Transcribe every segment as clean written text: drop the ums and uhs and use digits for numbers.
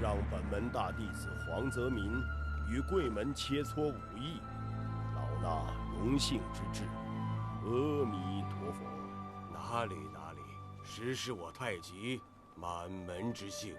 让本门大弟子黄泽民与贵门切磋武艺，老衲荣幸之至。阿弥陀佛。哪里，实是我太极满门之幸。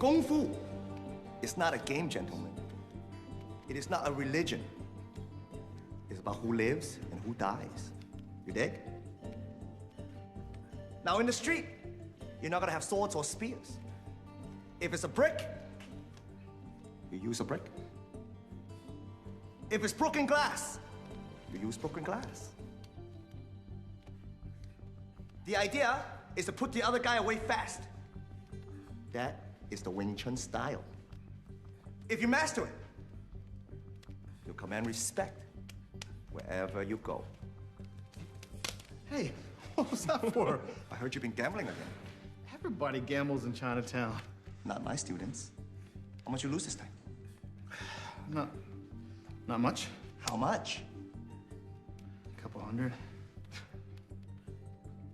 Kung Fu is not a game, gentlemen. It is not a religion. It's about who lives and who dies. You dig? Now in the street, you're not gonna have swords or spears. If it's a brick, you use a brick. If it's broken glass, you use broken glass. The idea is to put the other guy away fast. That is the Wing Chun style. If you master it, you'll command respect wherever you go. Hey, what was that for? I heard you've been gambling again. Everybody gambles in Chinatown. Not my students. How much you lose this time? Not much. How much? A couple hundred.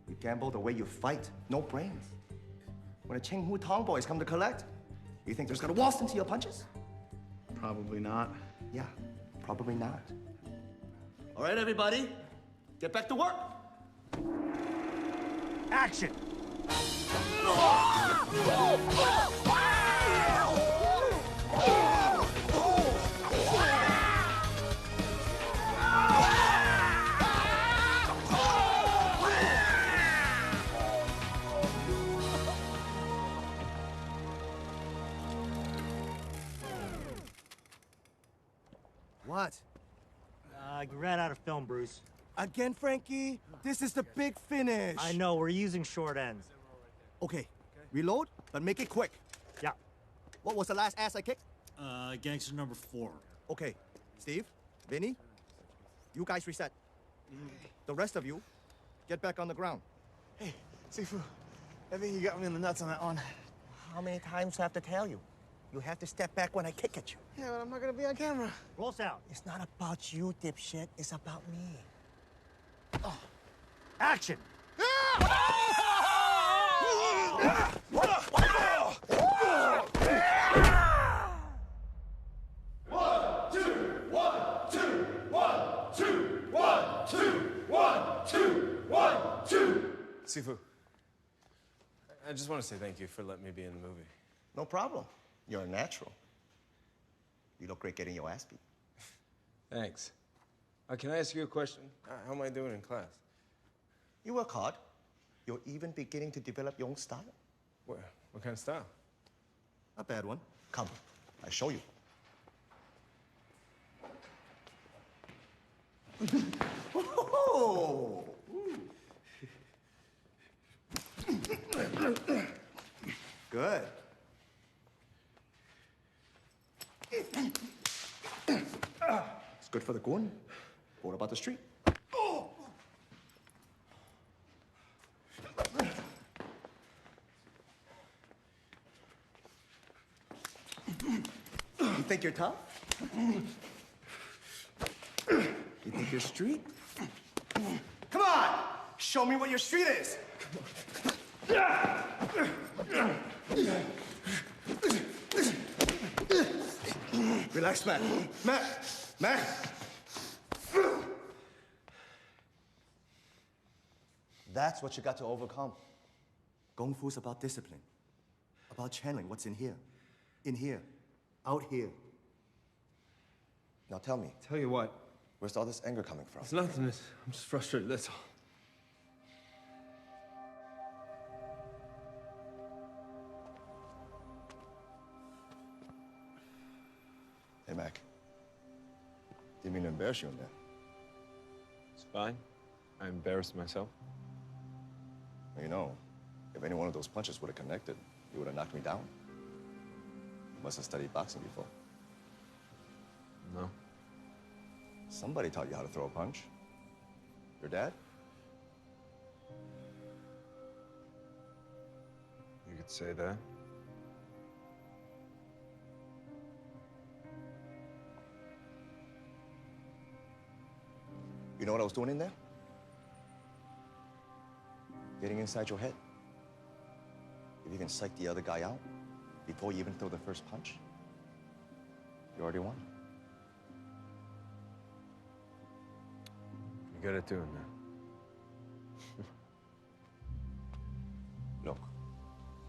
You gamble the way you fight. No brains. When the Cheng Hu Tong boys come to collect, you think they're just gonna waltz into your punches? Probably not. Yeah, probably not. All right, everybody, get back to work. Action! What? We ran out of film, Bruce. Again, Frankie? This is the big finish. I know, we're using short ends. Okay, reload, but make it quick. Yeah. What was the last ass I kicked? Gangster number 4. Okay, Steve, Vinny, you guys reset. The rest of you, get back on the ground. Hey, Sifu, I think you got me in the nuts on that one. How many times do I have to tell you? You have to step back when I kick at you. Yeah, but I'm not gonna be on camera. Roll sound. It's not about you, dipshit. It's about me. Oh. Action! Sifu, I just want to say thank you for letting me be in the movie. No problem. You're a natural. You look great getting your ass beat. Thanks. Can I ask you a question? How am I doing in class? You work hard. You're even beginning to develop your own style. What kind of style? A bad one. Come, I show you. Oh! Good. Good for the gun. What about the street? You think you're tough? You think you're street? Come on! Show me what your street is! Relax, man. Man! That's what you got to overcome. Kung Fu's about discipline. About channeling what's in here. In here. Out here. Now tell me, Tell you what, where's all this anger coming from? it's nothing. I'm just frustrated, that's all. Hey, Mac. Didn't mean to embarrass you in there. It's fine. I embarrassed myself. You know, if any one of those punches would have connected, you would have knocked me down. You must have studied boxing before. No. Somebody taught you how to throw a punch. Your dad? You could say that. You know what I was doing in there? Getting inside your head. If you can psych the other guy out before you even throw the first punch, you already won. You're good at doing that. Look,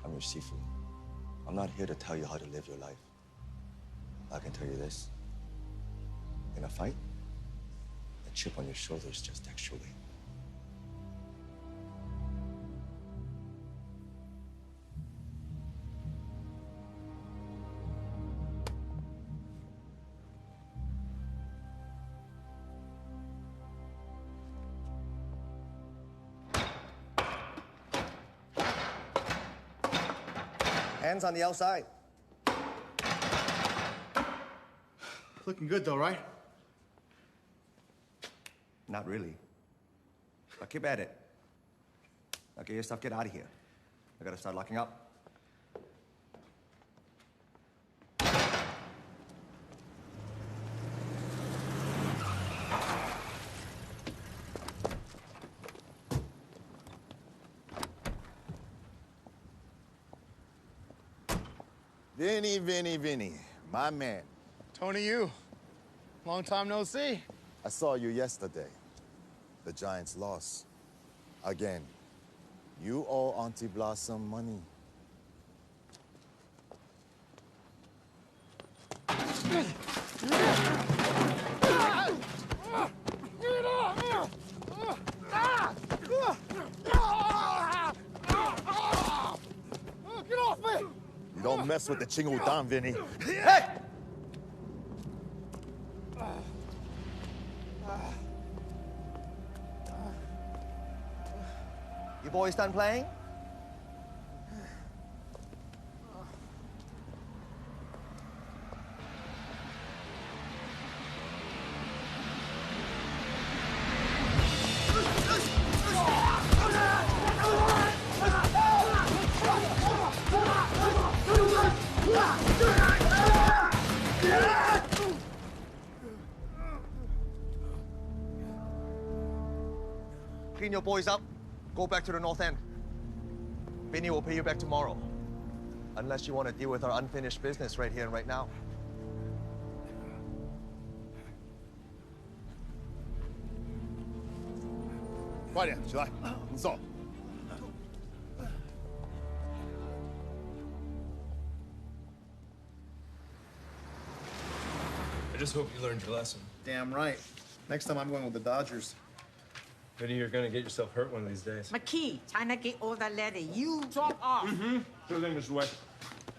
I'm your Sifu. I'm not here to tell you how to live your life. I can tell you this. In a fight, a chip on your shoulder is just extra weight. Hands on the outside. Looking good, though, right? Not really. Now keep at it. Now get your stuff, get out of here. I gotta start locking up. Vinny, my man. Tony, you. Long time no see. I saw you yesterday. The Giants lost. Again. You owe Auntie Blossom money. Get off me! You don't mess with the Chingu Dan, Vinny. Hey! You boys done playing? Clean your boys up. Go back to the north end. Vinny will pay you back tomorrow. Unless you want to deal with our unfinished business right here and right now.快点，起来，你走。I just hope you learned your lesson. Damn right. Next time I'm going with the Dodgers. Vinny, you're gonna get yourself hurt one of these days. McKee, trying to get all that letter. You drop off. Sure thing, Mr. White.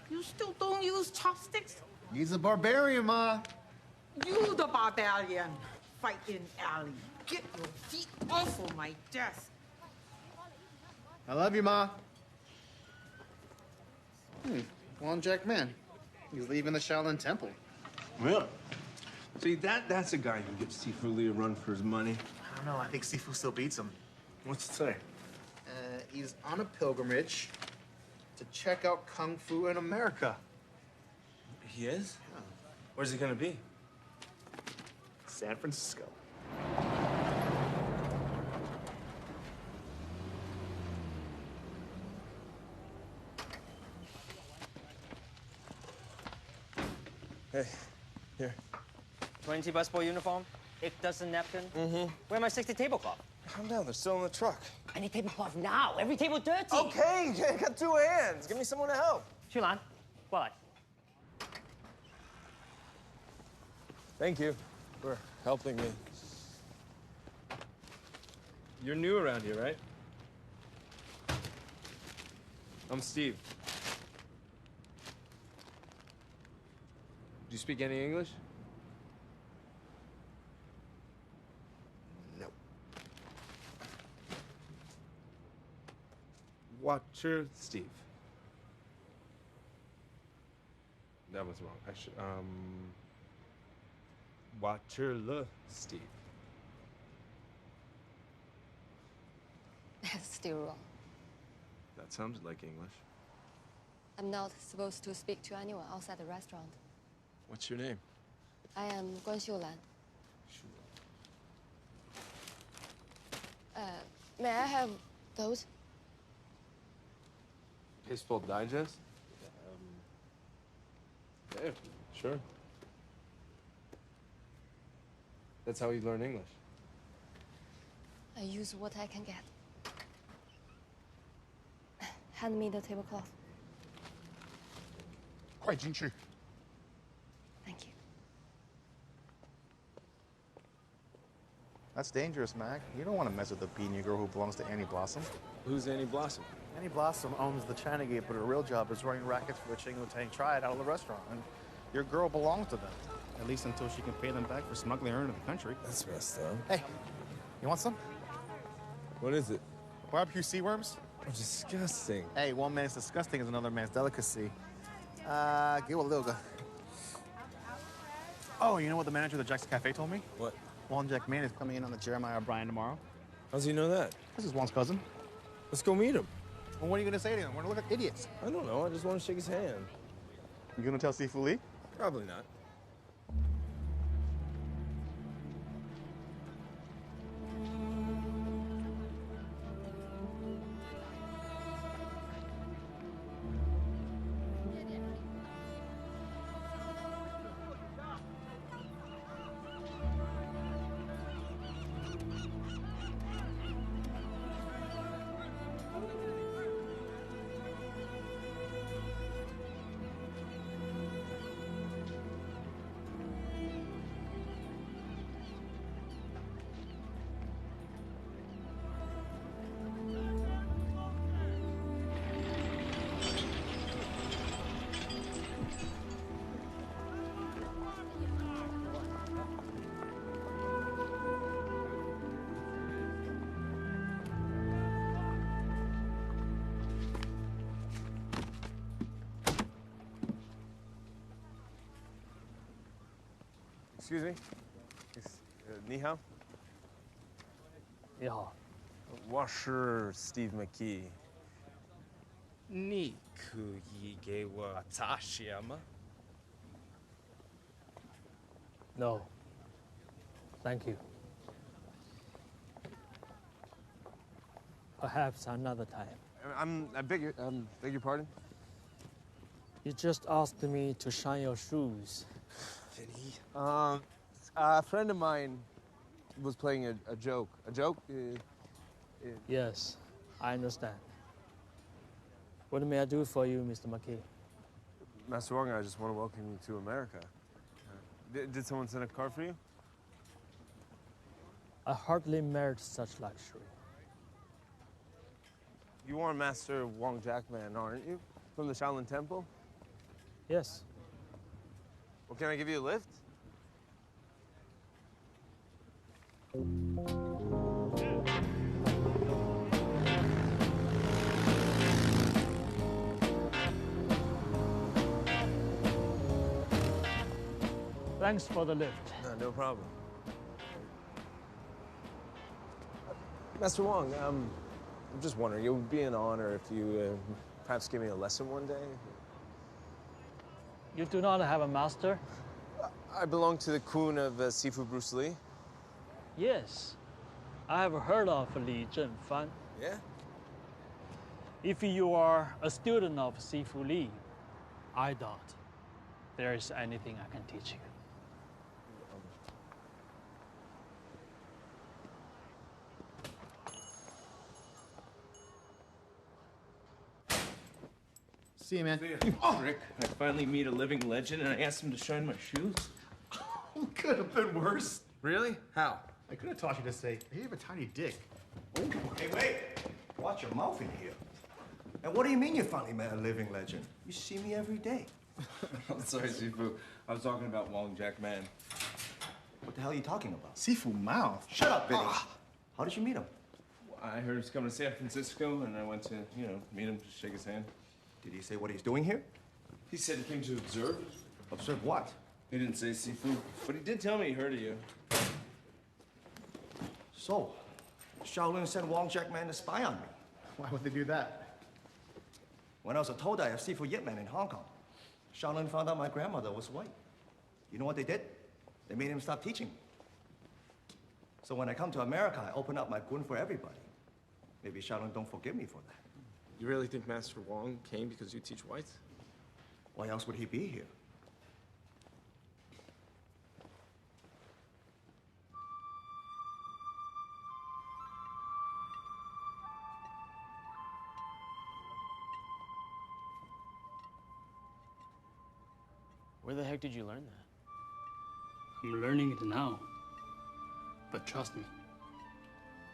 You still don't use chopsticks? He's a barbarian, Ma. You the barbarian. Fighting alley. Get your feet off of my desk. I love you, Ma. Well, Jack Man. He's leaving the Shaolin Temple. Really? See, that's a guy who gives Sifu Lee a run for his money. I don't know. I think Sifu still beats him. What's it say? He's on a pilgrimage to check out Kung Fu in America. He is? Yeah. Where's he gonna be? San Francisco. Hey, here. 20 busboy uniform, Ick dozen napkin. Mm-hmm. Where my 60 tablecloth? Calm down, they're still in the truck. I need tablecloth now. Every table dirty. Okay, I got 2 hands. Give me someone to help. 去兰，过来。 Thank you for helping me. You're new around here, right? I'm Steve. Do you speak any English? No. Watcher Steve. That was wrong. I should, Watcher Le Steve. That's still wrong. That sounds like English. I'm not supposed to speak to anyone outside the restaurant. What's your name? I am Guan Xiulan. May I have those? Baseball Digest? Yeah, sure. That's how you learn English. I use what I can get. Hand me the tablecloth. 快进去. Thank you. That's dangerous, Mac. You don't want to mess with the beanie girl who belongs to Annie Blossom. Who's Annie Blossom? Annie Blossom owns the China Gate, but her real job is running rackets for the Chingo Tang Triad out of the restaurant. And your girl belongs to them. At least until she can pay them back for smuggling her into the country. That's messed up. Hey, you want some? What is it? Barbecue sea worms? Oh, disgusting. Hey, one man's disgusting is another man's delicacy. Give a little. Oh, you know what the manager of the Jack's Cafe told me? What? Juan Jack Man is coming in on the Jeremiah O'Brien tomorrow. How's he know that? This is Juan's cousin. Let's go meet him. Well, what are you going to say to him? We're going to look like idiots. I don't know. I just want to shake his hand. You going to tell Sifu Lee? Probably not. Excuse me? Ni hao? 你好，我是 Steve McKee. 你可以给我擦鞋吗？ No. Thank you. Perhaps another time. I beg your pardon? You just asked me to shine your shoes. Vinny. A friend of mine was playing a joke. A joke? Yes, I understand. What may I do for you, Mr. McKee? Master Wong, I just want to welcome you to America. Did someone send a card for you? I hardly merit such luxury. You are Master Wong Jackman, aren't you? From the Shaolin Temple? Yes. Well, can I give you a lift? Thanks for the lift. No problem. Master Wong, I'm just wondering, it would be an honor if you perhaps give me a lesson one day. You do not have a master? I belong to the Kun of Sifu Bruce Lee. Yes. I have heard of Li Zhenfan. Yeah? If you are a student of Sifu Li, I doubt there is anything I can teach you. See you, man. Rick, I finally meet a living legend and I asked him to shine my shoes. Could have been worse. Really? How? I could have taught you to say, hey, you have a tiny dick. Oh. Hey, wait. Watch your mouth in here. And what do you mean you finally met a living legend? You see me every day. I'm sorry, Sifu. I was talking about Wong Jack Man. What the hell are you talking about? Sifu mouth. Shut up, Vinny. How did you meet him? I heard he was coming to San Francisco and I went to, meet him, to shake his hand. Did he say what he's doing here? He said he came to observe. Observe what? He didn't say Sifu, but he did tell me he heard of you. So, Shaolin sent Wong Jack Man to spy on me. Why would they do that? When I was a Todai of Sifu Yip Man in Hong Kong, Shaolin found out my grandmother was white. You know what they did? They made him stop teaching me. So when I come to America, I open up my gun for everybody. Maybe Shaolin don't forgive me for that. You really think Master Wong came because you teach whites? Why else would he be here? Where the heck did you learn that? I'm learning it now. But trust me,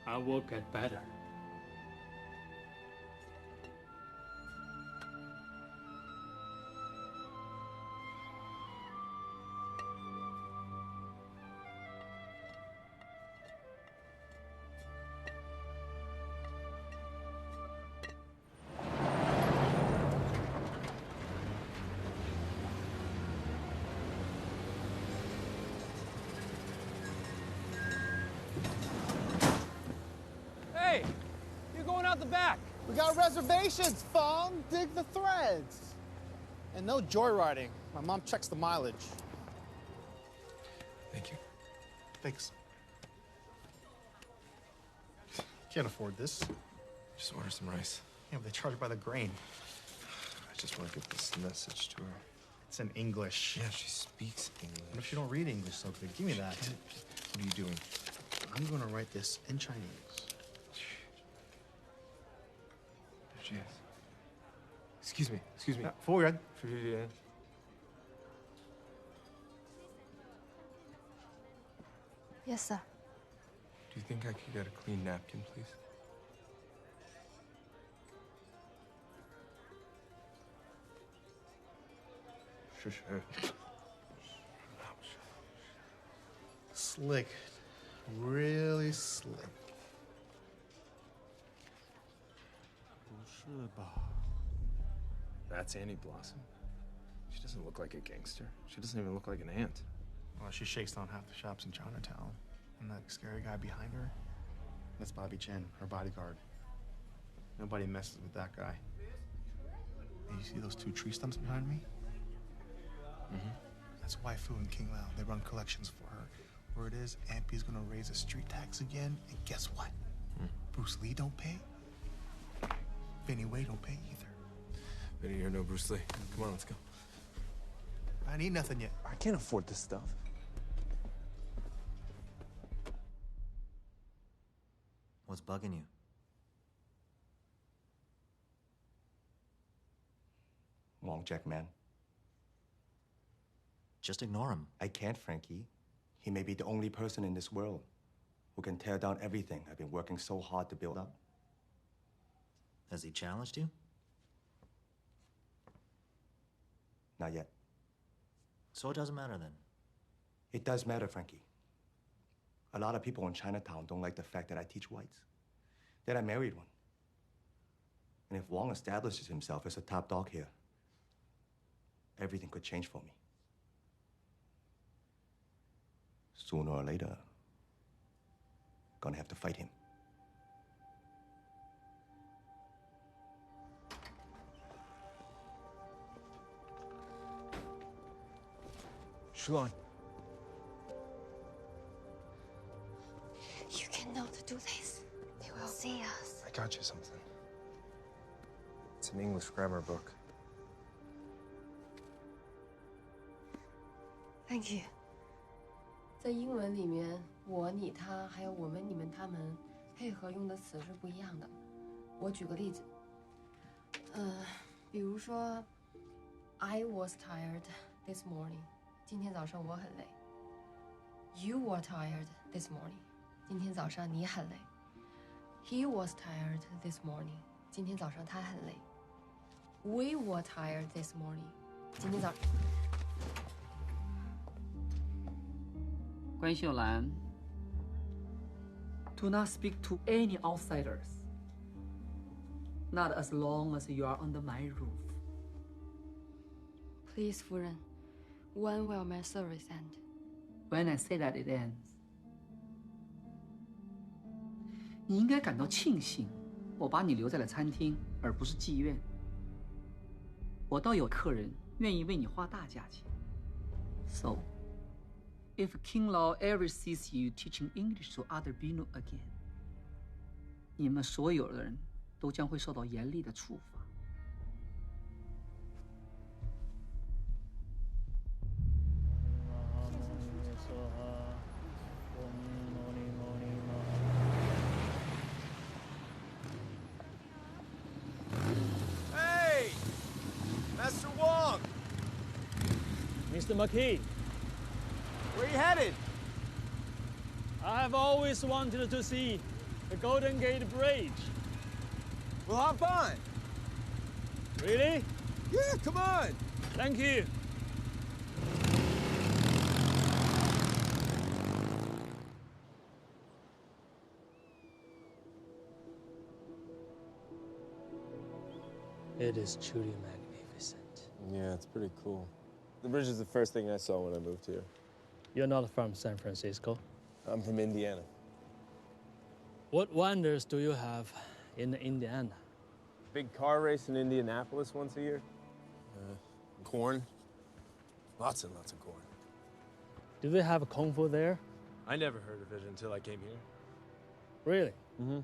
I will get better. Hey, you're going out the back. We got reservations, Fong. Dig the threads. And no joyriding. My mom checks the mileage. Thank you. Thanks. Can't afford this. Just order some rice. Yeah, but they charge by the grain. I just want to get this message to her. It's in English. Yeah, she speaks English. What if she don't read English so good? Give me that. What are you doing? I'm gonna write this in Chinese. There she is. Excuse me, excuse me. 服务人. Yes, sir. Do you think I could get a clean napkin, please? Sure. Slick. Really slick. That's Annie Blossom. She doesn't look like a gangster. She doesn't even look like an ant. Well, she shakes down half the shops in Chinatown. And that scary guy behind her, that's Bobby Chen, her bodyguard. Nobody messes with that guy. Hey, you see those two tree stumps behind me? Mm-hmm. That's Waifu and King Lao. They run collections for her. Word is, Ampy's gonna raise the street tax again, and guess what? Bruce Lee don't pay. Vinny Wei don't pay either. Vinny, you're no Bruce Lee. Come on, let's go. I ain't eat nothing yet. I can't afford this stuff. What's bugging you? Wong Jack Man. Just ignore him. I can't, Frankie. He may be the only person in this world who can tear down everything I've been working so hard to build up. Has he challenged you? Not yet. So it doesn't matter then. It does matter, Frankie. A lot of people in Chinatown don't like the fact that I teach whites, that I married one. And if Wong establishes himself as a top dog here, everything could change for me. sooner or later, gonna have to fight him. Shuan. You cannot do this. They will see us. I got you something. It's an English grammar book. Thank you. 在英文里面，我、你、他，还有我们、你们、他们，配合用的词是不一样的。我举个例子，比如说 ，I was tired this morning。今天早上我很累。You were tired this morning。今天早上你很累。He was tired this morning。今天早上他很累。We were tired this morning。今天早。关秀兰 ，Do not speak to any outsiders. Not as long as you are under my roof. Please, 夫人 when will my service end? When I say that it ends. 你应该感到庆幸，我把你留在了餐厅，而不是妓院。我倒有客人愿意为你花大价钱。So, if King Lao ever sees you teaching English to other Binu again, 你们所有的人都将会受到严厉的处罚。Hey! Master Wong! Mr. McKee, Where are you headed? I have always wanted to see the Golden Gate Bridge. We'll hop on. Really? Yeah, come on. Thank you. It is truly magnificent. Yeah, it's pretty cool. The bridge is the first thing I saw when I moved here. You're not from San Francisco? I'm from Indiana. What wonders do you have in Indiana? Big car race in Indianapolis once a year. Corn. Lots and lots of corn. Do they have Kung Fu there? I never heard of it until I came here. Really? Mm-hmm.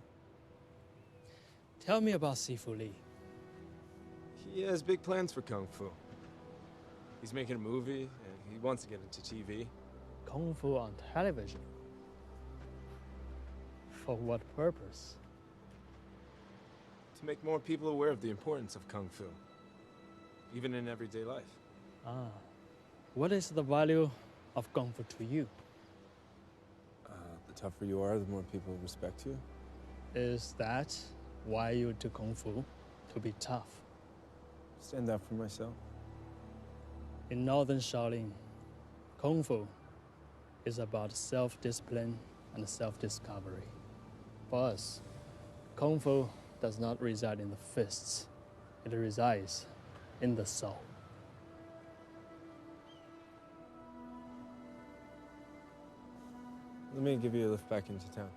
Tell me about Sifu Lee. He has big plans for Kung Fu. He's making a movie, and he wants to get into TV. Kung Fu on television? For what purpose? To make more people aware of the importance of Kung Fu, even in everyday life. Ah. What is the value of Kung Fu to you? The tougher you are, the more people respect you. Is that why you do Kung Fu? To be tough? Stand up for myself. In Northern Shaolin, Kung Fu is about self-discipline and self-discovery. For us, Kung Fu does not reside in the fists. It resides in the soul. Let me give you a lift back into town.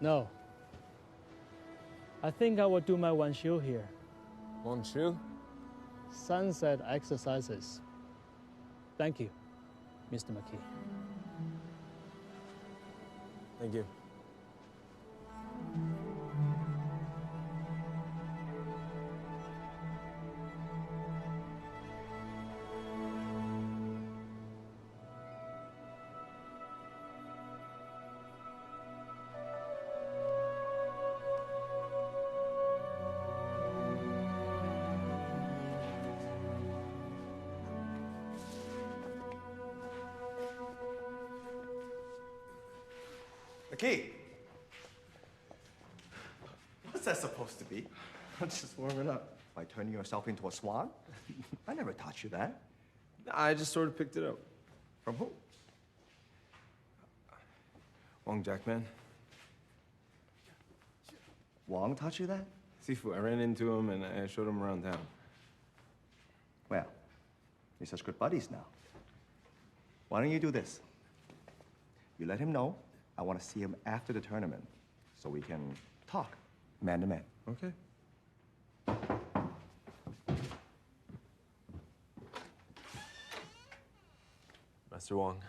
No. I think I will do my Wanshu here. Wanshu? Sunset exercises. Thank you, Mr. McKee. Thank you. McKee! What's that supposed to be? I'm just warming up. By turning yourself into a swan? I never taught you that. I just sort of picked it up. From who? Wong Jackman. Wong taught you that? Sifu, I ran into him and I showed him around town. Well, you're such good buddies now. Why don't you do this? You let him know I want to see him after the tournament so we can talk man to man. Okay. Master Wong,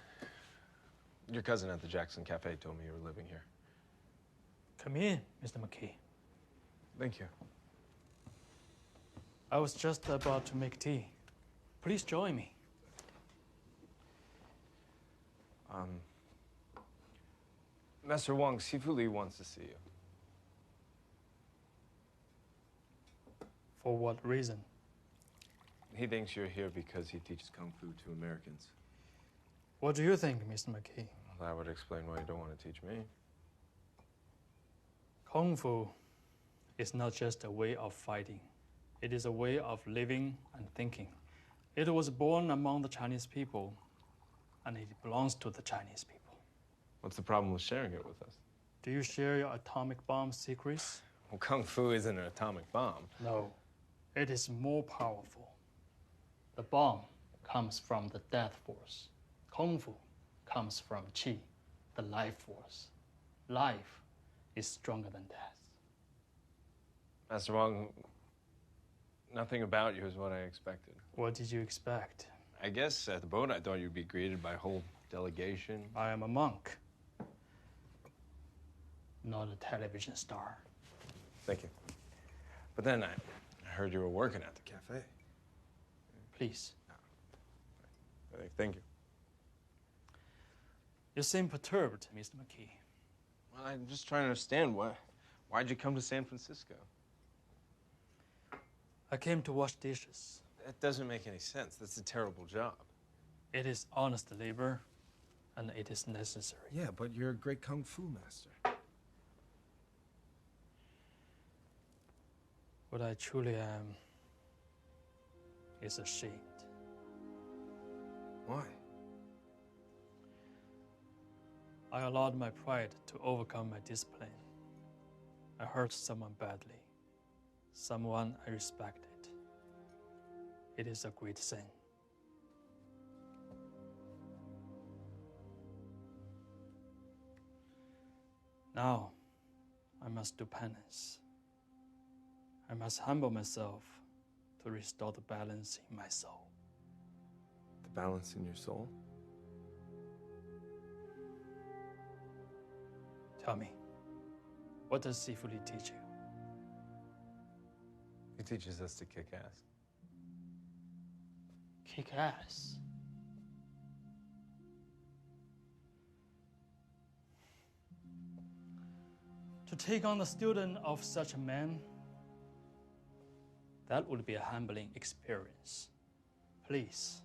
your cousin at the Jackson Cafe told me you were living here. Come in, Mr. McKee. Thank you. I was just about to make tea. Please join me. Master Wong, Sifu Li wants to see you. For what reason? He thinks you're here because he teaches Kung Fu to Americans. What do you think, Mr. McKee? Well, that would explain why you don't want to teach me. Kung Fu is not just a way of fighting. It is a way of living and thinking. It was born among the Chinese people, and it belongs to the Chinese people. What's the problem with sharing it with us? Do you share your atomic bomb secrets? Well, Kung Fu isn't an atomic bomb. No, it is more powerful. The bomb comes from the death force. Kung Fu comes from Qi, the life force. Life is stronger than death. Master Wong, nothing about you is what I expected. What did you expect? I guess at the boat I thought you'd be greeted by a whole delegation. I am a monk, not a television star. Thank you. But then I heard you were working at the cafe. Please. Thank you. You seem perturbed, Mr. McKee. Well, I'm just trying to understand why'd you come to San Francisco? I came to wash dishes. That doesn't make any sense. That's a terrible job. It is honest labor, and it is necessary. Yeah, but you're a great Kung Fu master. What I truly am is ashamed. Why? I allowed my pride to overcome my discipline. I hurt someone badly, someone I respected. It is a great sin. Now, I must do penance. I must humble myself to restore the balance in my soul. The balance in your soul? Tell me, what does Sifu Li teach you? He teaches us to kick ass. Kick ass? To take on the student of such a man, that would be a humbling experience. Please,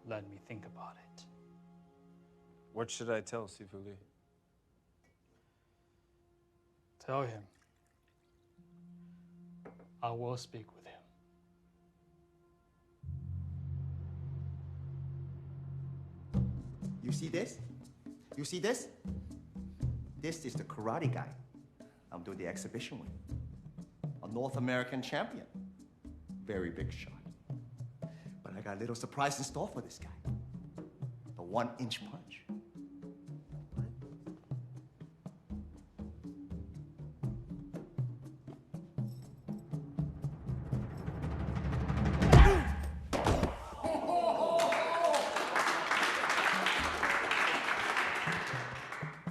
let me think about it. What should I tell Sifu Li? Tell him I will speak with him. You see this? You see this? This is the karate guy I'm doing the exhibition with. A North American champion. Very big shot. But I got a little surprise in store for this guy. The 1-inch punch.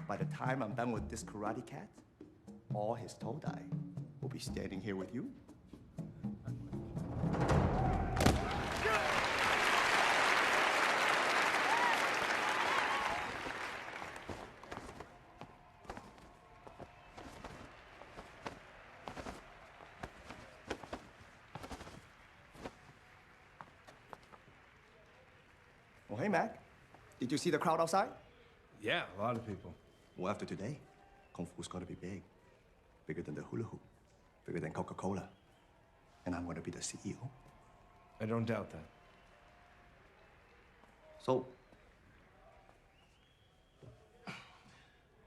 By the time I'm done with this karate cat, all his todai will be standing here with you. Oh, hey, Mac. Did you see the crowd outside? Yeah, a lot of people. Well, after today, Kung Fu's gonna be big. Bigger than the hula hoop. Bigger than Coca-Cola. And I'm gonna be the CEO. I don't doubt that. So,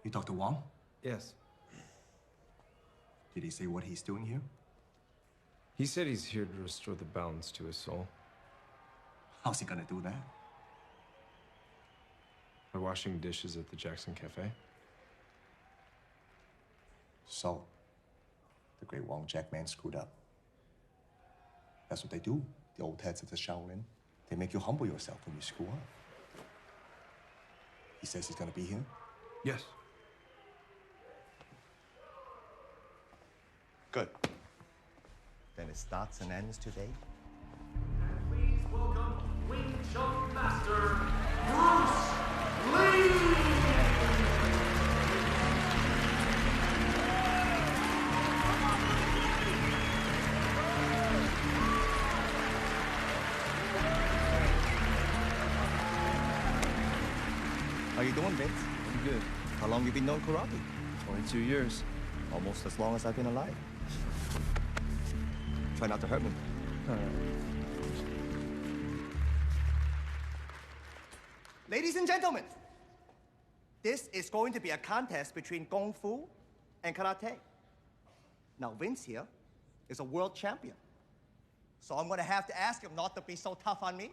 you talked to Wong? Yes. Did he say what he's doing here? He said he's here to restore the balance to his soul. How's he gonna do that? By washing dishes at the Jackson Cafe? So, the great Wong Jack man screwed up. That's what they do, the old heads of the Shaolin. They make you humble yourself when you screw up. He says he's gonna be here? Yes. Good. Then it starts and ends today. Please welcome Wing Chun Master Bruce Lee! How you doing, Vince? I'm good. How long you been knowing karate? 22 years. Almost as long as I've been alive. Try not to hurt me. All right. Ladies and gentlemen, this is going to be a contest between Kung Fu and Karate. Now, Vince here is a world champion. So I'm gonna have to ask him not to be so tough on me.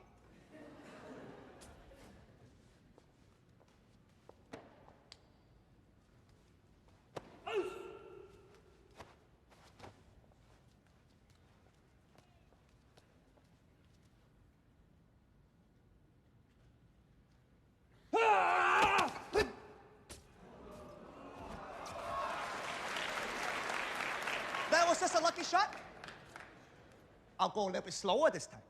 That was just a lucky shot. I'll go a little bit slower this time.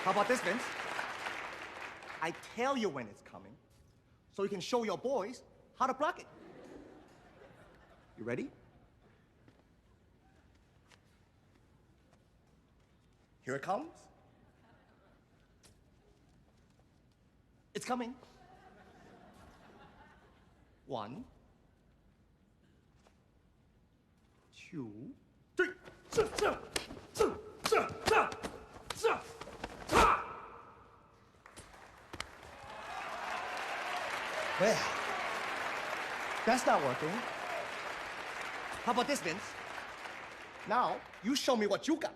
How about this, Vince? I tell you when it's coming, so you can show your boys how to block it. You ready? Here it comes. It's coming. 1, 2, 3. Well, that's not working. How about this, Vince? Now, you show me what you got.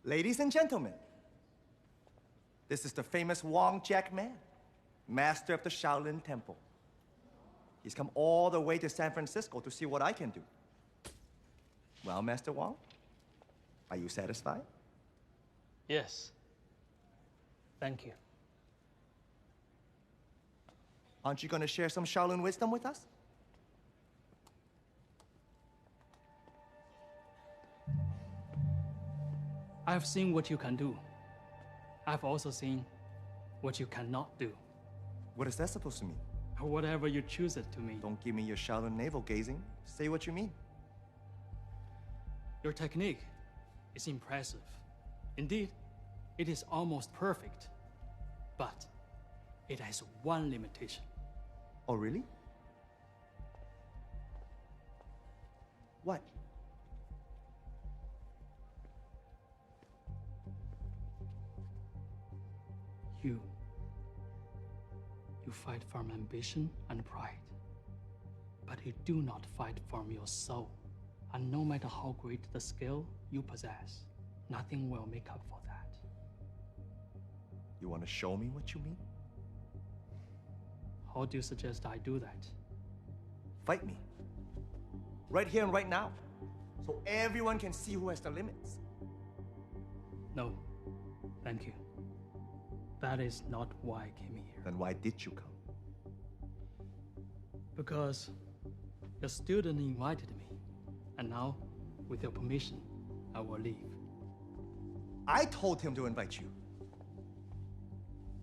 Ladies and gentlemen, this is the famous Wong Jack Man, master of the Shaolin Temple. He's come all the way to San Francisco to see what I can do. Well, Master Wong, are you satisfied? Yes. Thank you. Aren't you going to share some Shaolin wisdom with us? I've seen what you can do. I've also seen what you cannot do. What is that supposed to mean? Whatever you choose it to mean. Don't give me your Shaolin navel gazing. Say what you mean. Your technique is impressive. Indeed, it is almost perfect. But it has one limitation. Oh, really? What? You fight from ambition and pride. But you do not fight from your soul. And no matter how great the skill you possess, nothing will make up for that. You want to show me what you mean? How do you suggest I do that? Fight me. Right here and right now. So everyone can see who has the limits. No, thank you. That is not why I came here. Then why did you come? Because Your student invited me, and now, with your permission, I will leave. I told him to invite you.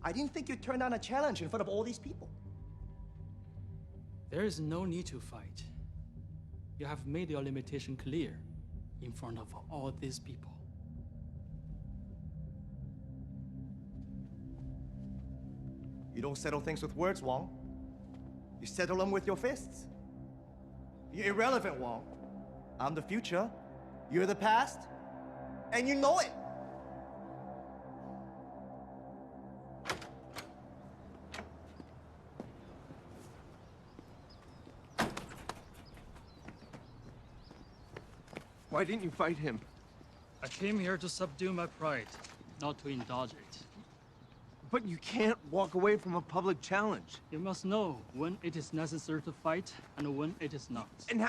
I didn't think you'd turn down a challenge in front of all these people. There is no need to fight. You have made your limitation clear in front of all these people. You don't settle things with words, Wong. You settle them with your fists. You're irrelevant, Wong. I'm the future, you're the past, and you know it. Why didn't you fight him? I came here to subdue my pride, not to indulge it. But you can't walk away from a public challenge. You must know when it is necessary to fight and when it is not. And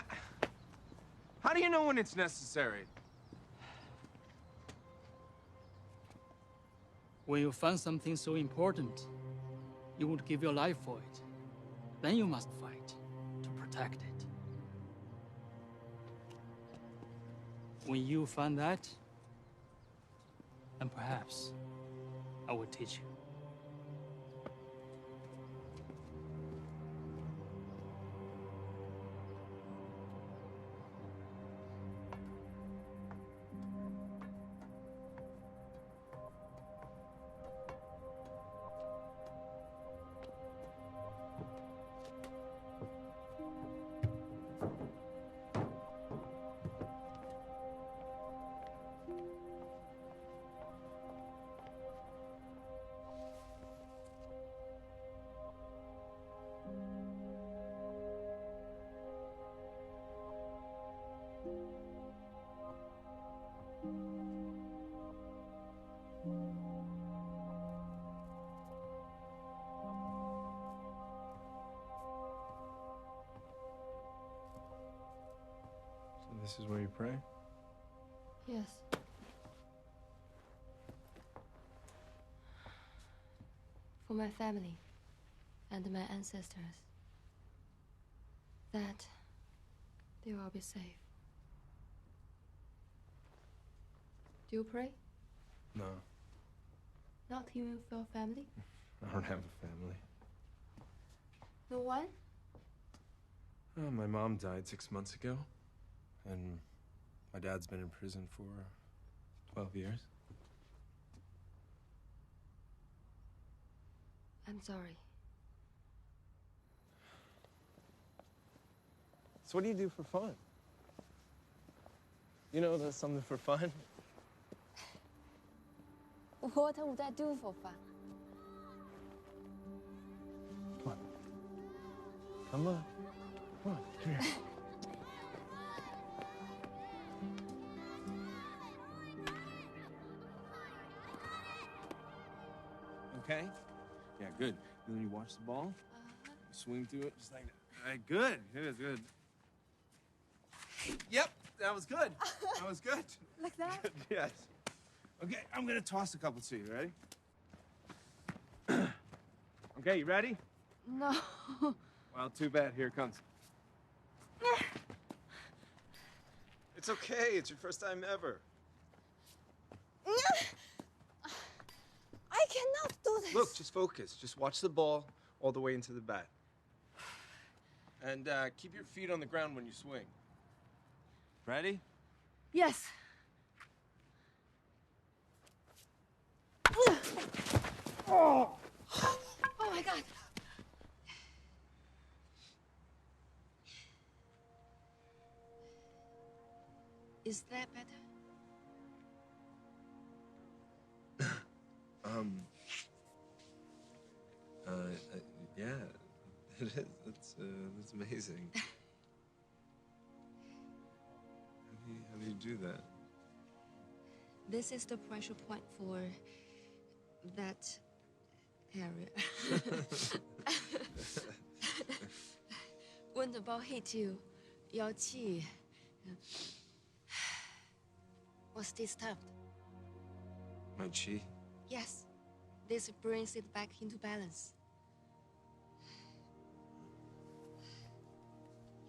how do you know when it's necessary? When you find something so important, you would give your life for it. Then you must fight to protect it. When you find that, then perhaps I will teach you. This is where you pray? Yes. For my family and my ancestors, that they will be safe. Do you pray? No, Not even for your family? I don't have a family. No one? Oh, my mom died 6 months ago, and my dad's been in prison for 12 years. I'm sorry. So what do you do for fun? You know, that's something for fun. What would I do for fun? Come on. Come on, come here. Okay? Yeah, good. And then you watch the ball. You swing through it just like that. All right, good. Good, good. Yep, that was good. That was good. Like that? Good, yes. Okay, I'm gonna toss a couple to you. Ready? Okay, you ready? No. Well, too bad. Here it comes. It's okay. It's your first time ever. I cannot do this. Look, just focus. Just watch the ball all the way into the bat. And keep your feet on the ground when you swing. Ready? Yes. Oh my God. Is that better? Yeah, it is. It's amazing. How do you do that? This is the pressure point for that area. When the ball hit you, your qi was disturbed. My chi? Yes, this brings it back into balance.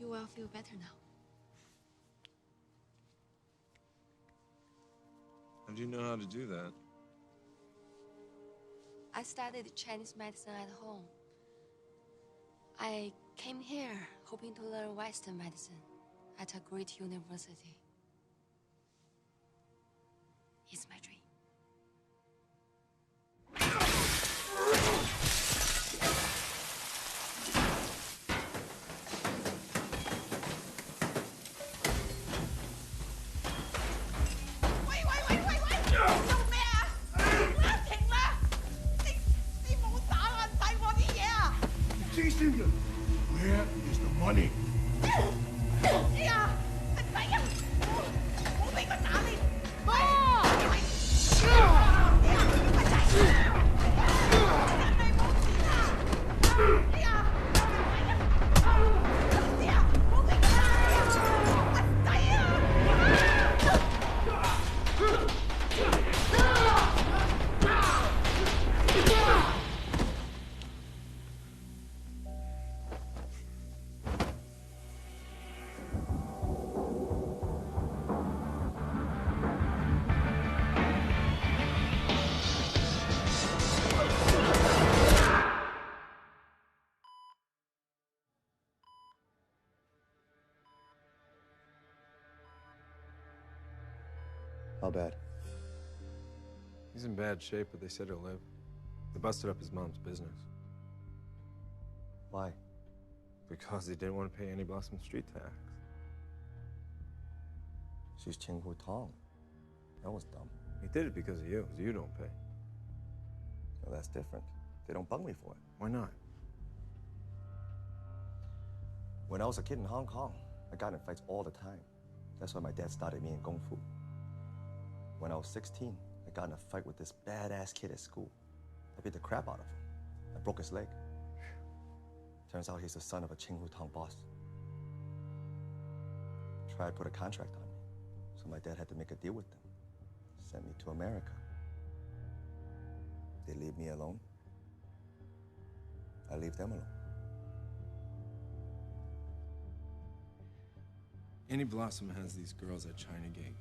You will feel better now. How do you know how to do that? I studied Chinese medicine at home. I came here hoping to learn Western medicine at a great university. It's my dream. Where is the money? How bad? He's in bad shape, but they said he'll live. They busted up his mom's business. Why? Because he didn't want to pay any Blossom Street tax. She's Qinghu Tong. That was dumb. He did it because of you, because you don't pay. Well, that's different. They don't bug me for it. Why not? When I was a kid in Hong Kong, I got in fights all the time. That's why my dad started me in Kung Fu. When I was 16, I got in a fight with this badass kid at school. I beat the crap out of him. I broke his leg. Turns out he's the son of a Qinghu Tong boss. Tried to put a contract on me, so my dad had to make a deal with them. Sent me to America. They leave me alone. I leave them alone. Annie Blossom has these girls at China Gate.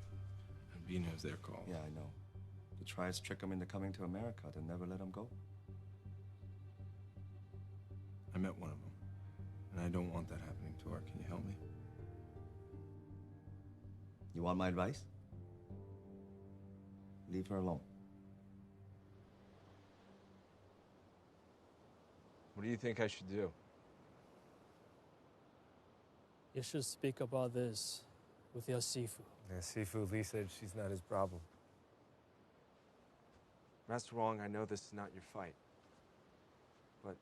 And Bino's their call. Yeah, I know. They try to trick him into coming to America, then never let him go. I met one of them. And I don't want that happening to her. Can you help me? You want my advice? Leave her alone. What do you think I should do? You should speak about this with your Sifu. Yeah, Sifu Lee said she's not his problem. Master Wong, I know this is not your fight. But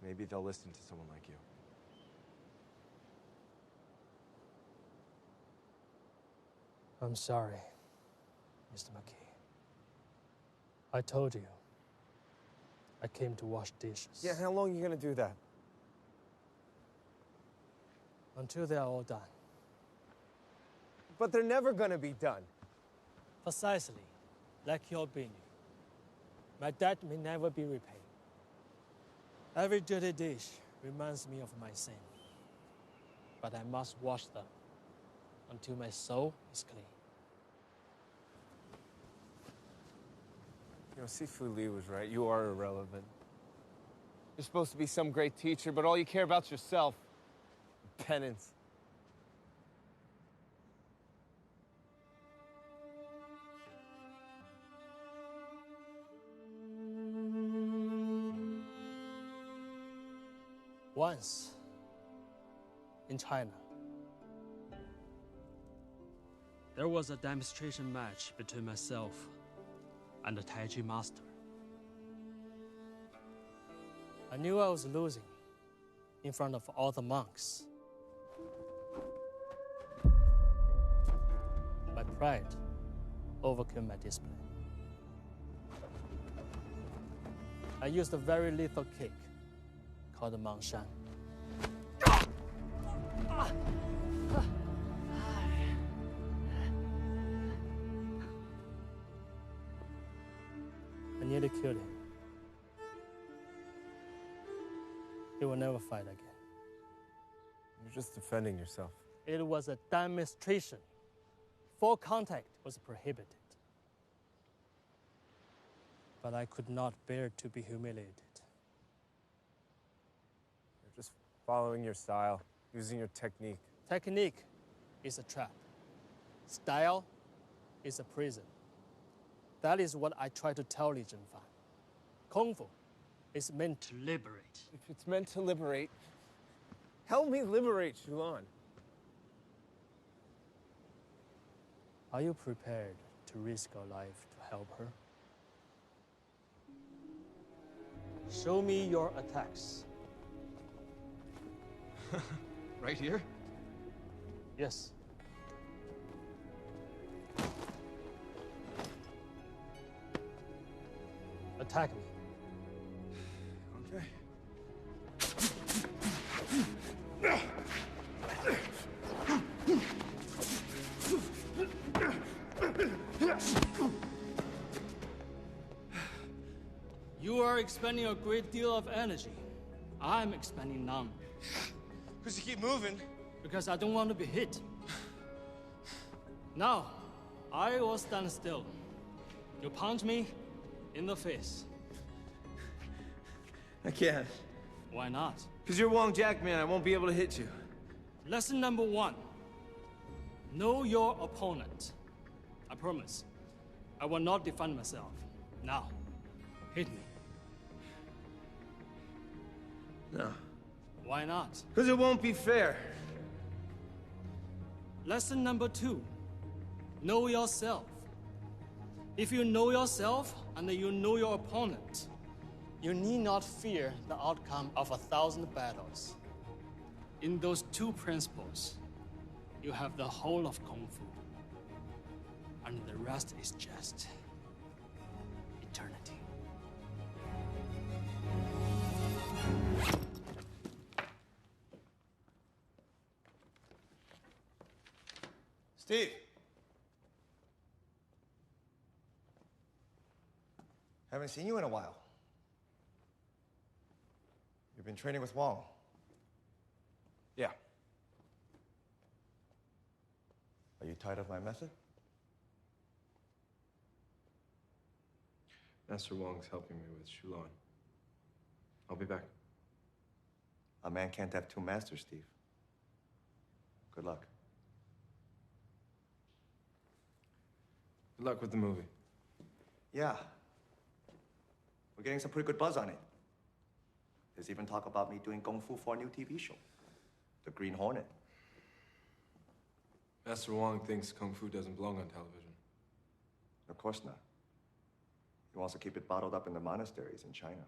maybe they'll listen to someone like you. I'm sorry, Mr. McKee. I told you. I came to wash dishes. Yeah, how long are you gonna do that? Until they are all done. But they're never gonna be done. Precisely, like your Binu. My debt may never be repaid. Every dirty dish reminds me of my sin. But I must wash them until my soul is clean. You know, Sifu Lee was right. You are irrelevant. You're supposed to be some great teacher, but all you care about is yourself. Penance. Once, in China, there was a demonstration match between myself and the Tai Chi master. I knew I was losing in front of all the monks. My pride overcame my discipline. I used a very lethal kick called the Mangshan. I nearly killed him. He will never fight again. You're just defending yourself. It was a demonstration. Full contact was prohibited. But I could not bear to be humiliated. You're just following your style, using your technique. Technique is a trap. Style is a prison. That is what I try to tell Li Zhenfan. Kung Fu is meant to liberate. If it's meant to liberate, help me liberate Shulan. Are you prepared to risk your life to help her? Show me your attacks. Right here? Yes. Attack me. Okay. You are expending a great deal of energy. I'm expending none. Because you keep moving. Because I don't want to be hit. Now, I will stand still. You punch me in the face. I can't. Why not? Because you're Wong Jack, man. I won't be able to hit you. Lesson number 1. Know your opponent. I promise. I will not defend myself. Now, hit me. No. Why not? Because it won't be fair. Lesson number 2. Know yourself. If you know yourself and you know your opponent, you need not fear the outcome of 1,000 battles. In those 2 principles, you have the whole of Kung Fu. And the rest is just eternity. Steve. Haven't seen you in a while. You've been training with Wong. Yeah. Are you tired of my method? Master Wong's helping me with Shulan. I'll be back. A man can't have 2 masters, Steve. Good luck. Good luck with the movie. Yeah. We're getting some pretty good buzz on it. There's even talk about me doing Kung Fu for a new TV show. The Green Hornet. Master Wong thinks Kung Fu doesn't belong on television. Of course not. He wants to keep it bottled up in the monasteries in China.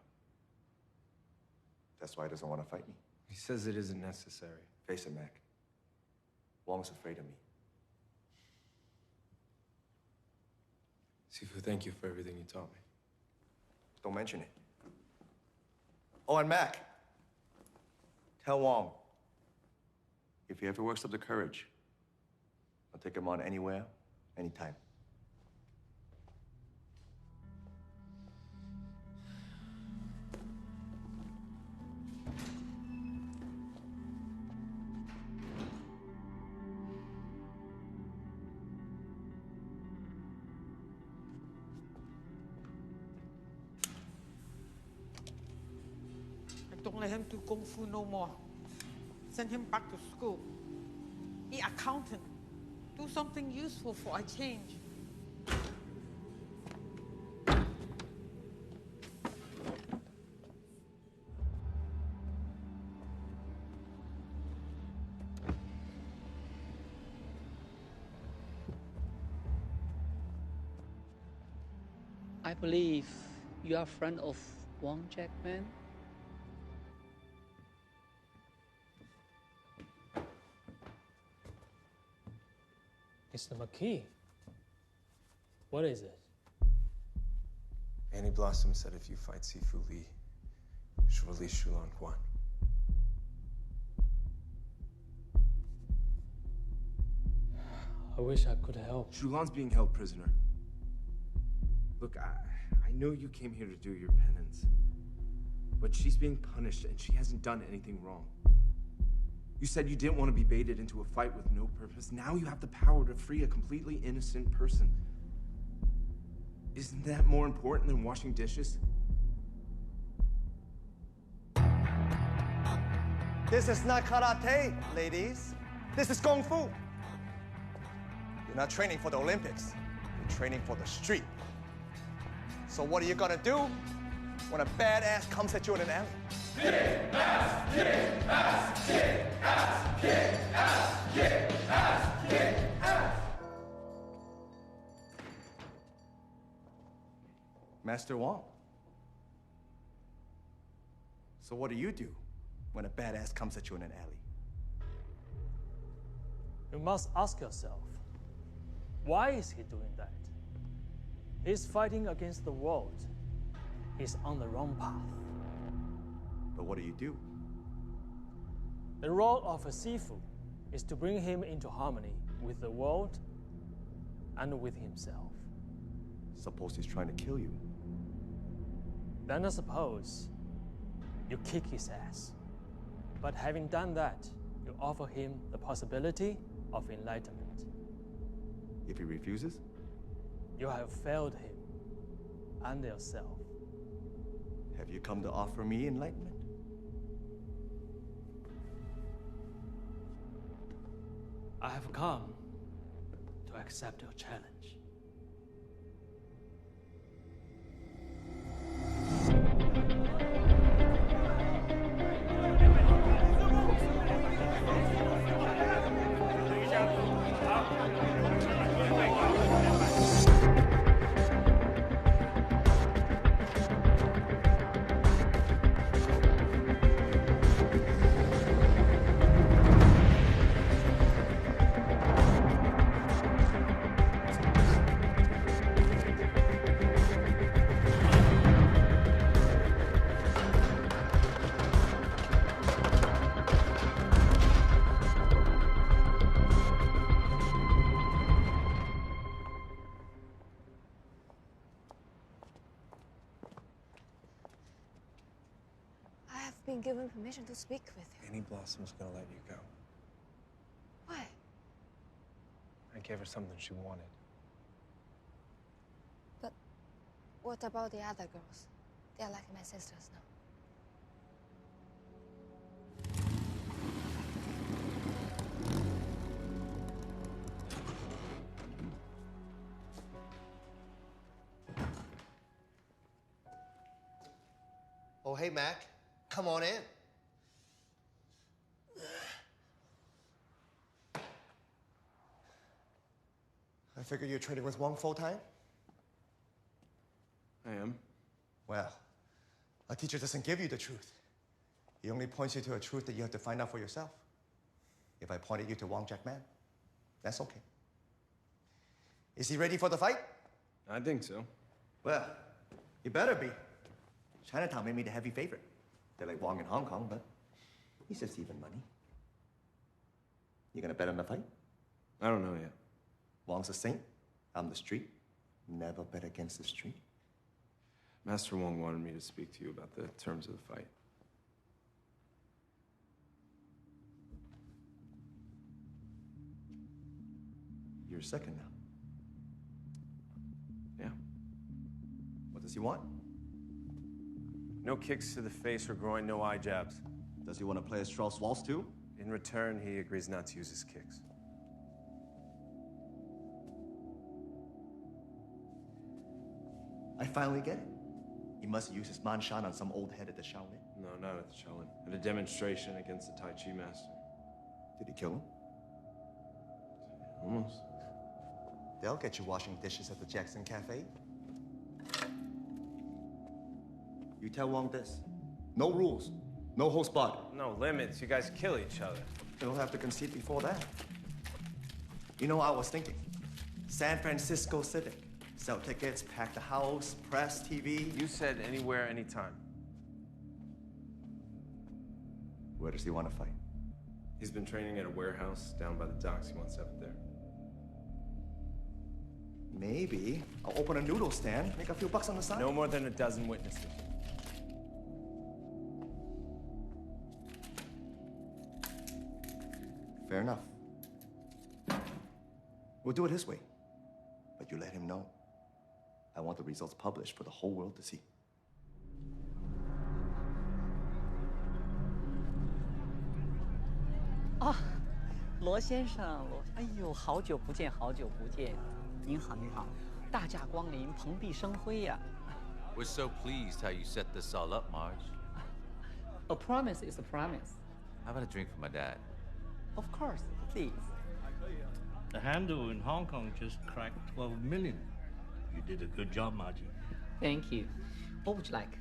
That's why he doesn't want to fight me. He says it isn't necessary. Face it, Mac. Wong's afraid of me. Sifu, thank you for everything you taught me. Don't mention it. Oh, and Mac, tell Wong, if he ever works up the courage, I'll take him on anywhere, anytime. Don't let him do Kung Fu no more. Send him back to school. Be accountant. Do something useful for a change. I believe you are a friend of Wong Jackman. Mr. McKee. What is it? Annie Blossom said if you fight Sifu Li, she'll release Shulan Quan. I wish I could help. Shulan's being held prisoner. Look, I know you came here to do your penance, but she's being punished and she hasn't done anything wrong. You said you didn't want to be baited into a fight with no purpose. Now you have the power to free a completely innocent person. Isn't that more important than washing dishes? This is not karate, ladies. This is kung fu. You're not training for the Olympics. You're training for the street. So what are you gonna do when a badass comes at you in an alley? Kick ass, kick ass, kick ass, kick ass, kick ass, kick ass. Master Wong. So what do you do when a badass comes at you in an alley? You must ask yourself, why is he doing that? He's fighting against the world. He's on the wrong path. But what do? The role of a Sifu is to bring him into harmony with the world and with himself. Suppose he's trying to kill you. Then I suppose you kick his ass. But having done that, you offer him the possibility of enlightenment. If he refuses? You have failed him and yourself. Have you come to offer me enlightenment? I have come to accept your challenge. Been given permission to speak with you. Annie Blossom's gonna let you go. Why? I gave her something she wanted. But what about the other girls? They're like my sisters now. Oh, hey, Mac. Come on in. I figure you're trading with Wong full-time? I am. Well, a teacher doesn't give you the truth. He only points you to a truth that you have to find out for yourself. If I pointed you to Wong Jackman, that's okay. Is he ready for the fight? I think so. Well, he better be. Chinatown made me the heavy favorite. They're like Wong in Hong Kong, but he's just even money. You gonna bet on the fight? I don't know yet. Wong's a saint. I'm the street. Never bet against the street. Master Wong wanted me to speak to you about the terms of the fight. You're second now. Yeah. What does he want? No kicks to the face or groin, no eye jabs. Does he want to play a Strauss waltz too? In return, he agrees not to use his kicks. I finally get it. He must use his man shan on some old head at the Shaolin. No, not at the Shaolin. At a demonstration against the Tai Chi master. Did he kill him? Almost. They'll get you washing dishes at the Jackson Cafe. You tell Wong this. No rules. No holds barred. No limits. You guys kill each other. You'll have to concede before that. You know what I was thinking? San Francisco Civic. Sell tickets, pack the house, press, TV. You said anywhere, anytime. Where does he want to fight? He's been training at a warehouse down by the docks. He wants to have it there. Maybe I'll open a noodle stand, make a few bucks on the side. No more than a dozen witnesses. We'll do it his way. But you let him know. I want the results published for the whole world to see. 啊，罗先生，哎呦，好久不见，好久不见。您好，您好，大驾光临，蓬荜生辉呀。We're so pleased how you set this all up, Marge. A promise is a promise. How about a drink for my dad? Of course, please. The handle in Hong Kong just cracked 12 million. You did a good job, Margie. Thank you. What would you like?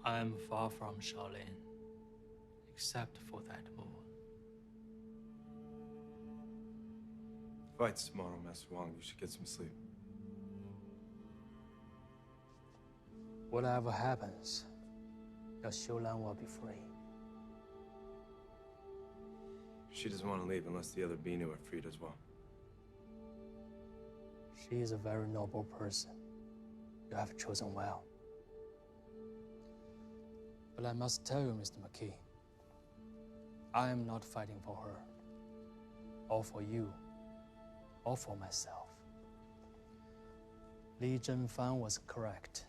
I am far from Shaolin, except for that moon. Fight's tomorrow, Master Wang. You should get some sleep. Whatever happens, your Xiulan will be free. She doesn't want to leave unless the other Binu are freed as well. She is a very noble person. You have chosen well. But I must tell you, Mr. McKee, I am not fighting for her, or for you, or for myself. Li Zhenfan was correct.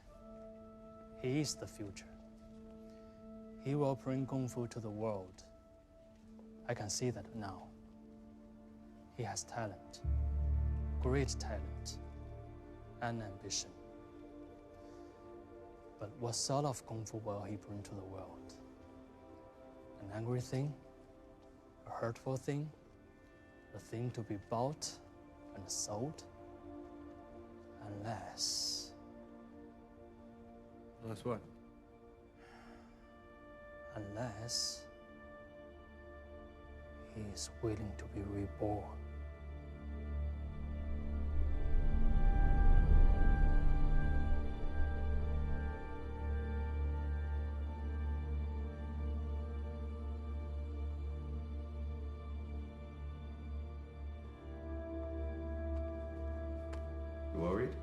He is the future. He will bring Kung Fu to the world. I can see that now. He has talent, great talent, and ambition. But what sort of Kung Fu will he bring to the world? An angry thing? A hurtful thing? A thing to be bought and sold? Unless... Unless what? Unless... he is willing to be reborn. You worried?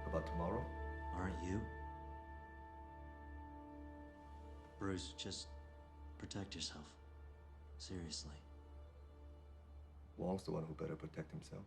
About tomorrow? Aren't you? Bruce, just protect yourself. Seriously. Wong's the one who better protect himself.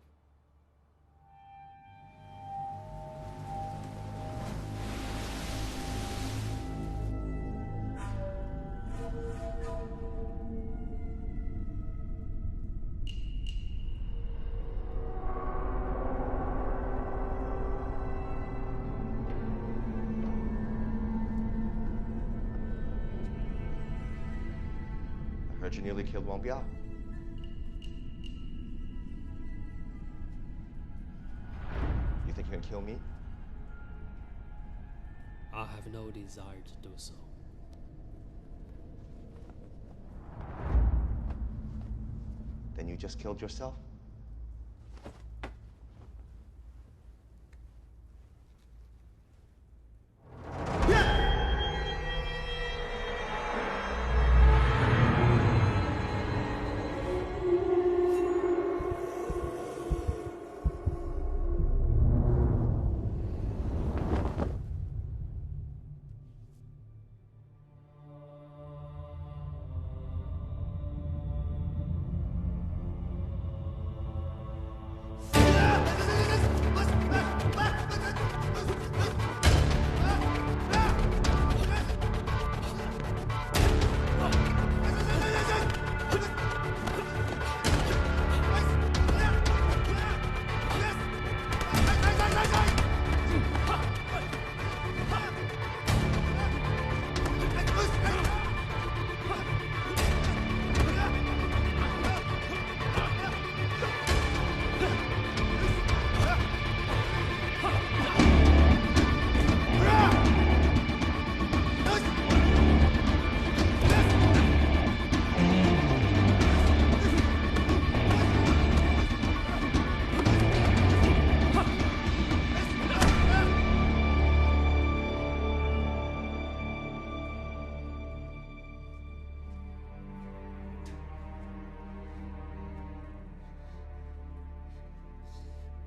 I heard you nearly killed Wang Biao. You think you can kill me? I have no desire to do so. Then you just killed yourself?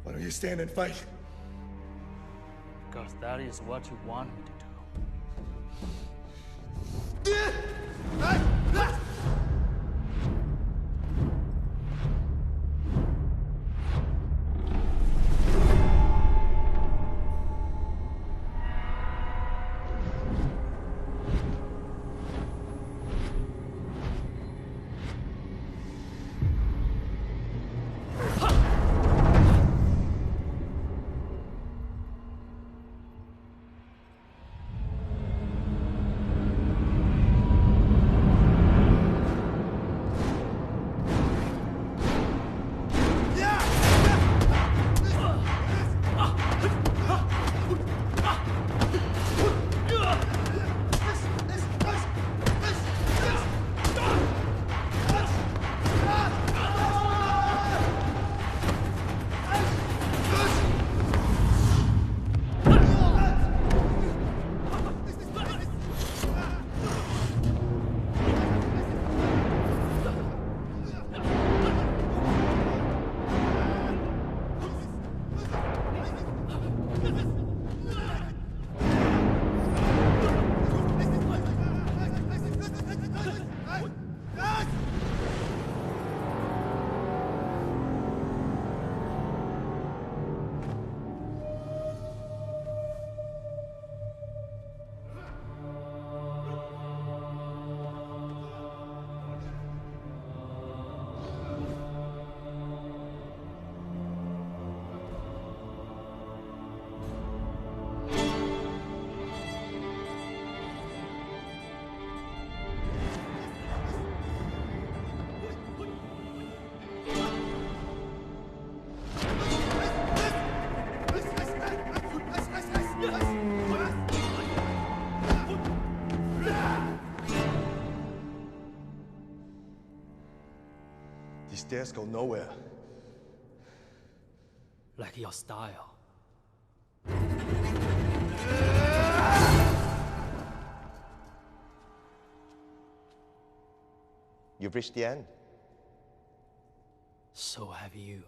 Why don't you stand and fight? Because that is what you want me to do. These stairs go nowhere. Like your style. You've reached the end. So have you.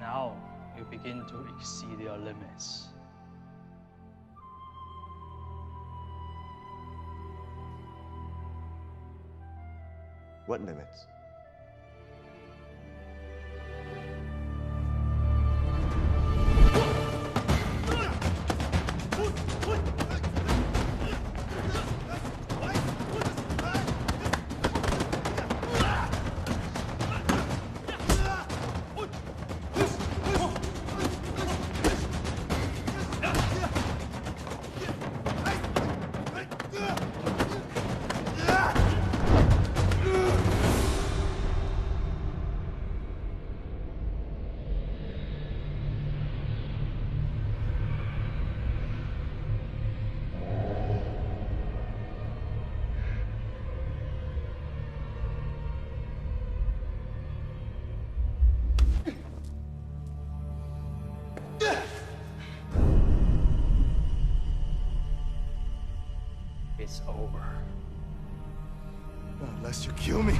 Now you begin to exceed your limits. What limits? It's over. Not unless you kill me.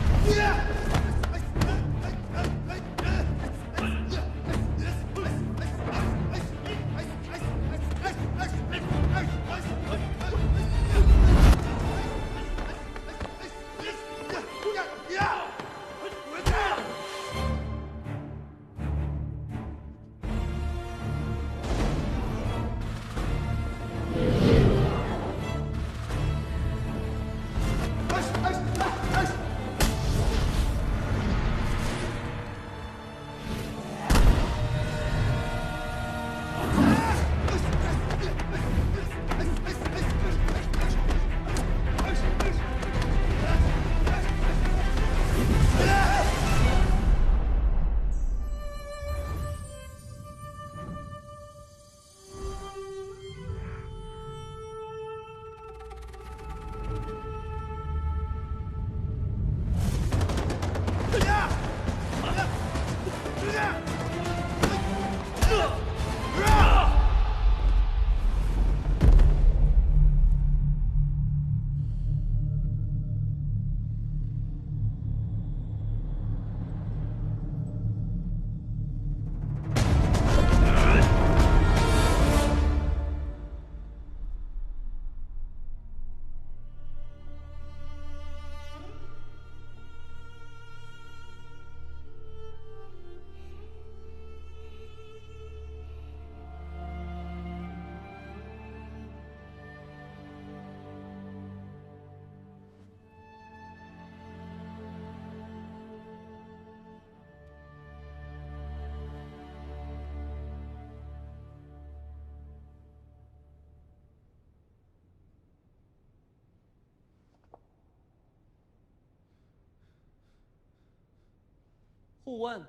Who won?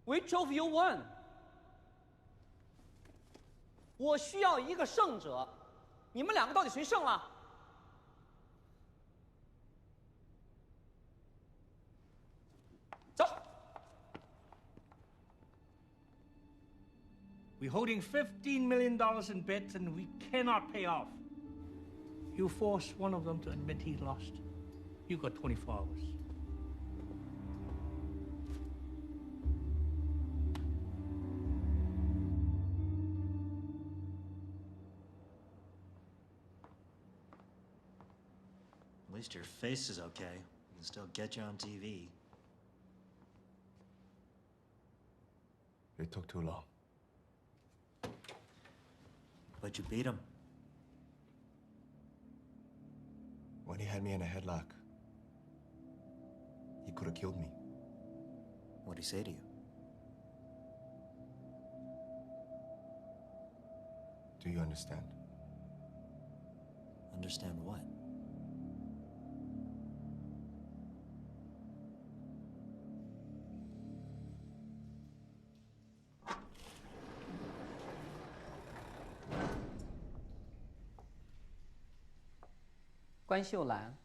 Which of you won? 我需要一个胜者，你们两个到底谁胜了？ We're holding $15 million in bets and we cannot pay off. You force one of them to admit he lost. You got 24 hours. At least your face is okay. We can still get you on TV. It took too long. But you beat him. When he had me in a headlock, he could have killed me. What'd he say to you? Do you understand? Understand what? "关秀兰，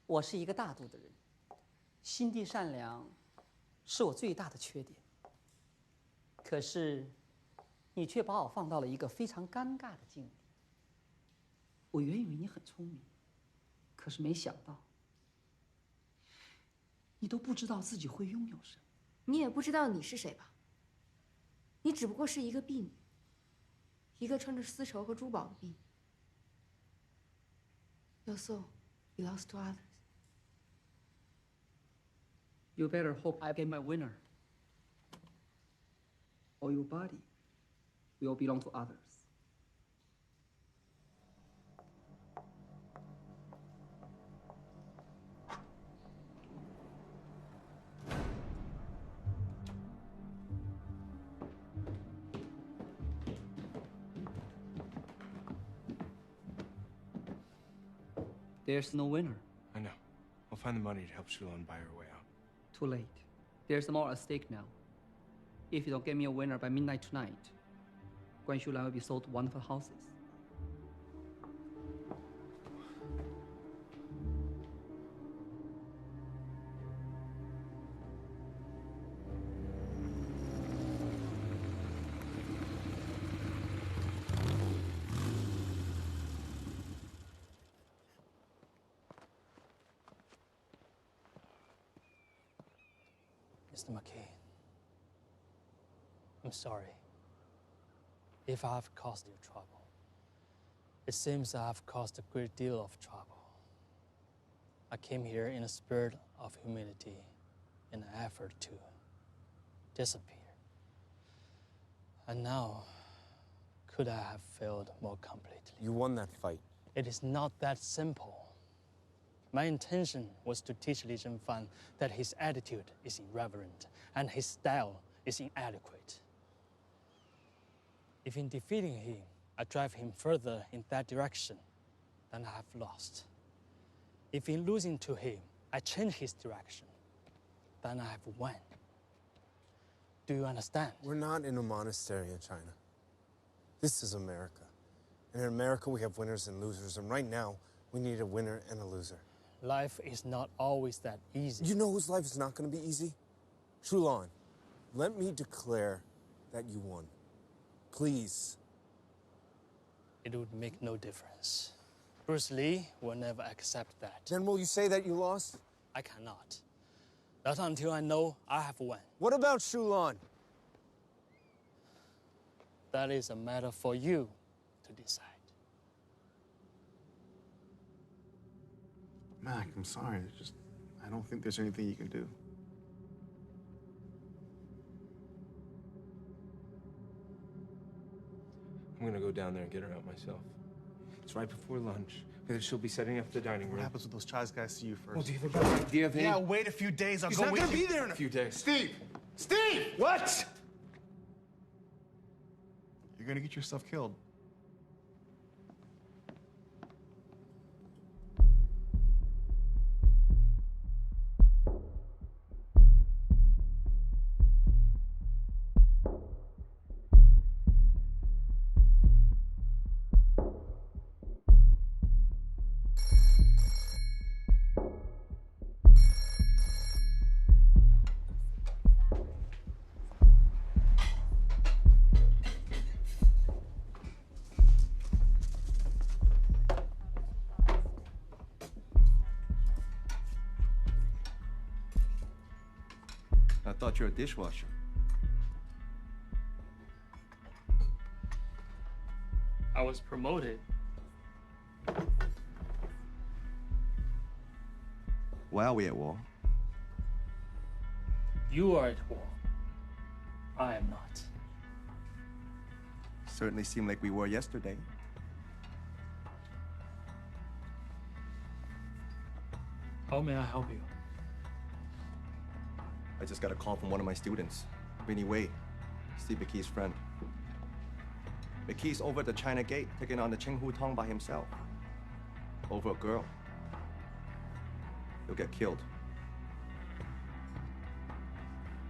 我是一个大度的人，心地善良是我最大的缺点。可是，你却把我放到了一个非常尴尬的境地。我原以为你很聪明，可是没想到，你都不知道自己会拥有什么。你也不知道你是谁吧？你只不过是一个婢女，一个穿着丝绸和珠宝的婢女。Your soul belongs to others. You better hope I get my winner, or your body will belong to others. There's no winner. I know. We'll find the money to help Shulan buy her way out. Too late. There's more at stake now. If you don't get me a winner by midnight tonight, Guan Shulan will be sold to one of the houses. Mr. McKay, I'm sorry if I have caused you trouble. It seems I have caused a great deal of trouble. I came here in a spirit of humility in an effort to disappear. And now, could I have failed more completely? You won that fight. It is not that simple. My intention was to teach Li Zhenfan that his attitude is irreverent and his style is inadequate. If in defeating him, I drive him further in that direction, then I have lost. If in losing to him, I change his direction, then I have won. Do you understand? We're not in a monastery in China. This is America. And in America, we have winners and losers. And right now, we need a winner and a loser. Life is not always that easy. You know whose life is not going to be easy? Shulan, let me declare that you won. Please. It would make no difference. Bruce Lee will never accept that. Then will you say that you lost? I cannot. Not until I know I have won. What about Shulan? That is a matter for you to decide. Mac, I'm sorry. It's just, I don't think there's anything you can do. I'm gonna go down there and get her out myself. It's right before lunch. She'll be setting up the dining room. What happens when those Chaz guys see you first? Well, do you have a better idea of Yeah, wait a few days. I'll He's go not with gonna you. be there in a few days. Steve! Steve! What? You're gonna get yourself killed. I thought you were a dishwasher. I was promoted. Why are we at war? You are at war. I am not. Certainly seemed like we were yesterday. How may I help you? I just got a call from one of my students, Vinny Wei, Steve McKee's friend. McKee's over at the China Gate, taking on the Chenghu Tong by himself. Over a girl. He'll get killed.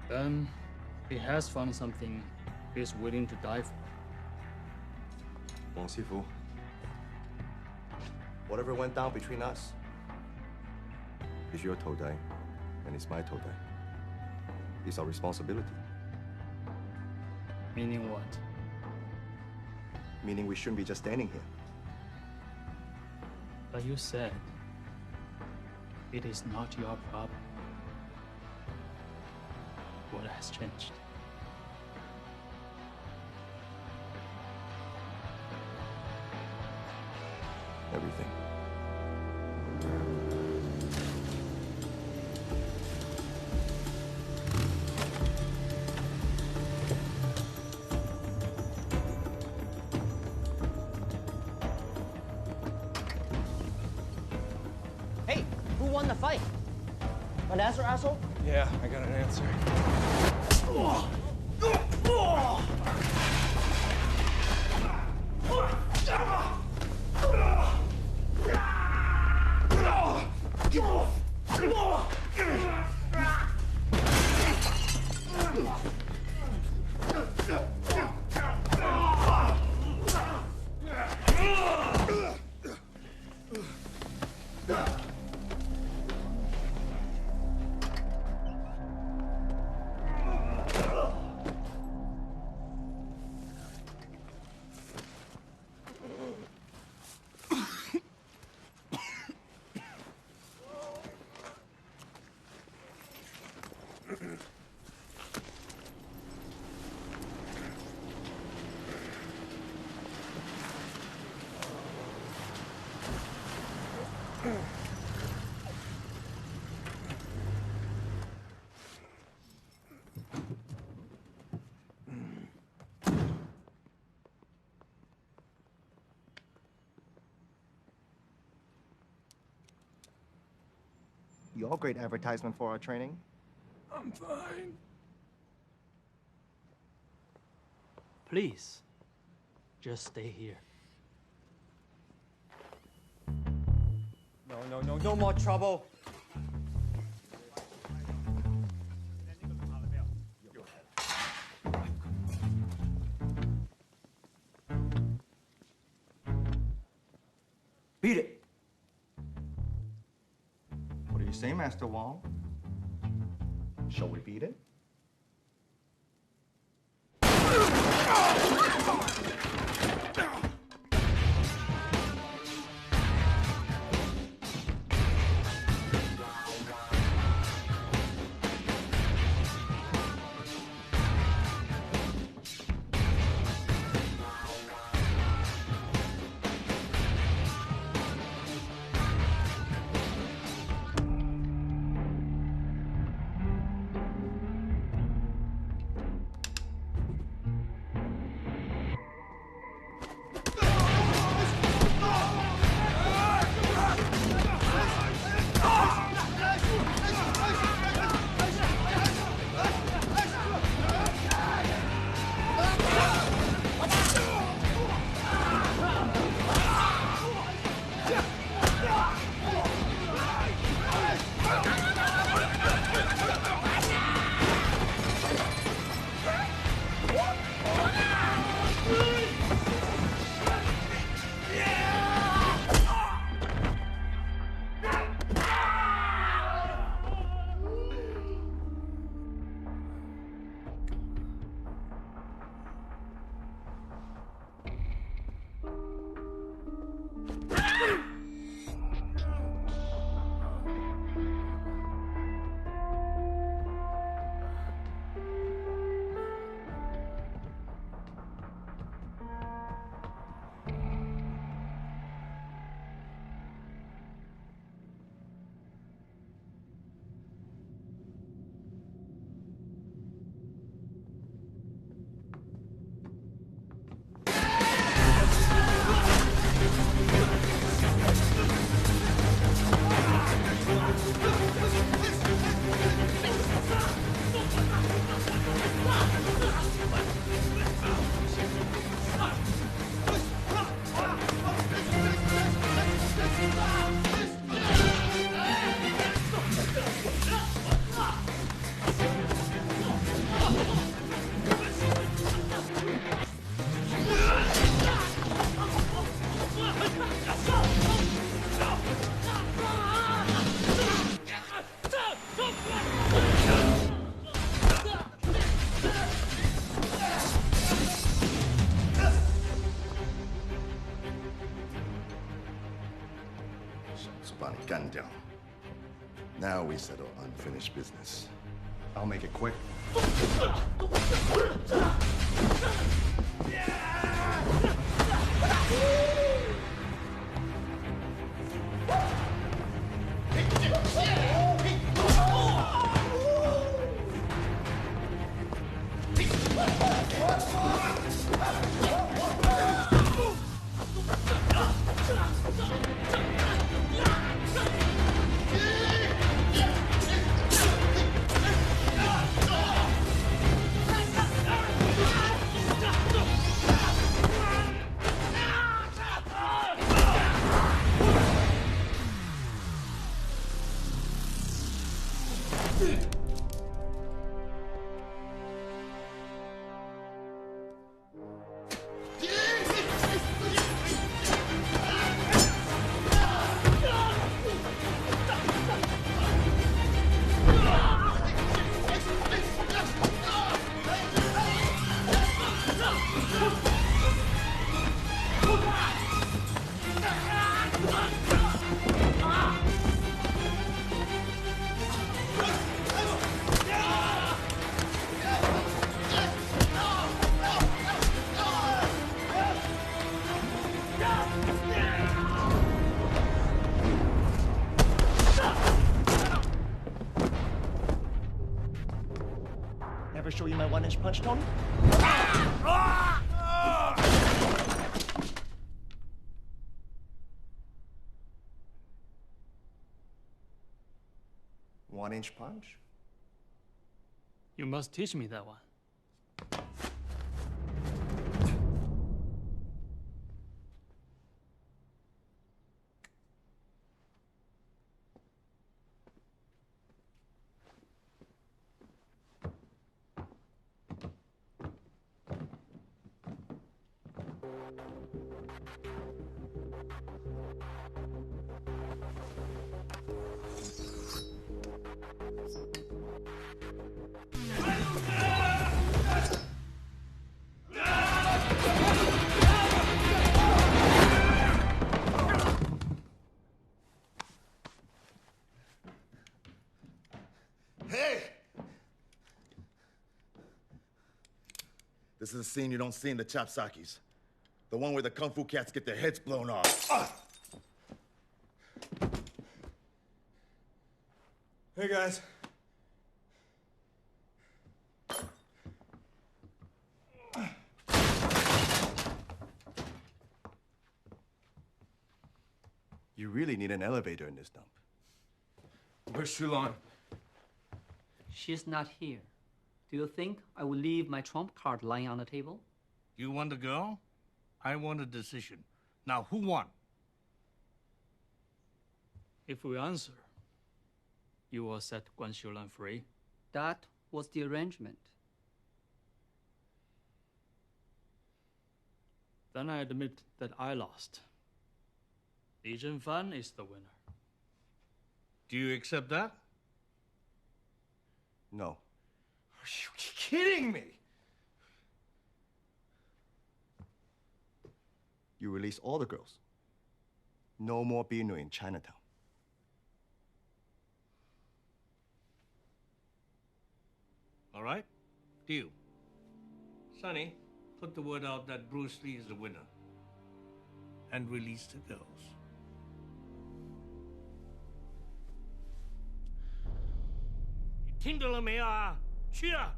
Then he has found something he is willing to die for. Wang Sifu, whatever went down between us is your Todai, and it's my Todai. It's our responsibility. Meaning what? Meaning we shouldn't be just standing here. But you said it is not your problem. What has changed? Everything. Hey, who won the fight? An answer, asshole? Yeah, I got an answer. You're great advertisement for our training. I'm fine. Please, just stay here. No more trouble. Beat it! What do you say, Master Wong? Shall we beat it? 干掉. Now we settle unfinished business. I'll make it quick. Ever show you my 1-inch punch, Tony? One-inch punch? You must teach me that one. Hey! This is a scene you don't see in the Chopsakis. The one where the Kung Fu cats get their heads blown off. Hey, guys. You really need an elevator in this dump. Where's Shulon? She's not here. Do you think I will leave my trump card lying on the table? You want a girl? I want a decision. Now, who won? If we answer, you will set Guan Xiulan free. That was the arrangement. Then I admit that I lost. Li Zhenfan is the winner. Do you accept that? No. Are you kidding me? You release all the girls. No more Binu in Chinatown. All right? Deal. Sonny, put the word out that Bruce Lee is the winner. And release the girls. You 听到了没有啊？去啊！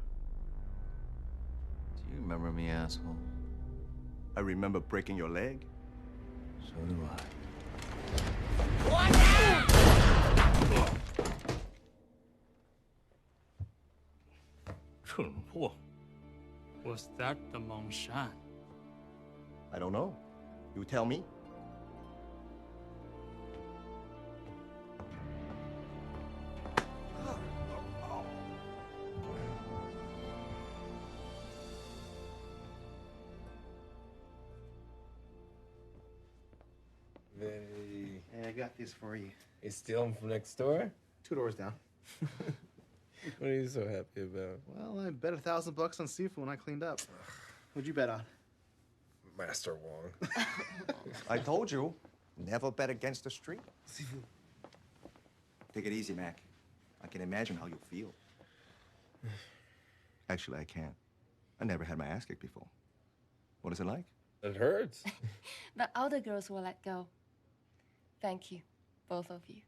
Do you remember me, asshole? I remember breaking your leg. So do I. Was that the Mongshan? I don't know. You tell me. Hey, I got this for you. You steal them from next door? 2 doors down. What are you so happy about? Well, I bet $1,000 on seafood when I cleaned up. What'd you bet on? Master Wong. I told you, never bet against the street. Seafood. Take it easy, Mac. I can imagine how you feel. Actually, I can't. I never had my ass kicked before. What is it like? It hurts. But all the girls will let go. Thank you, both of you.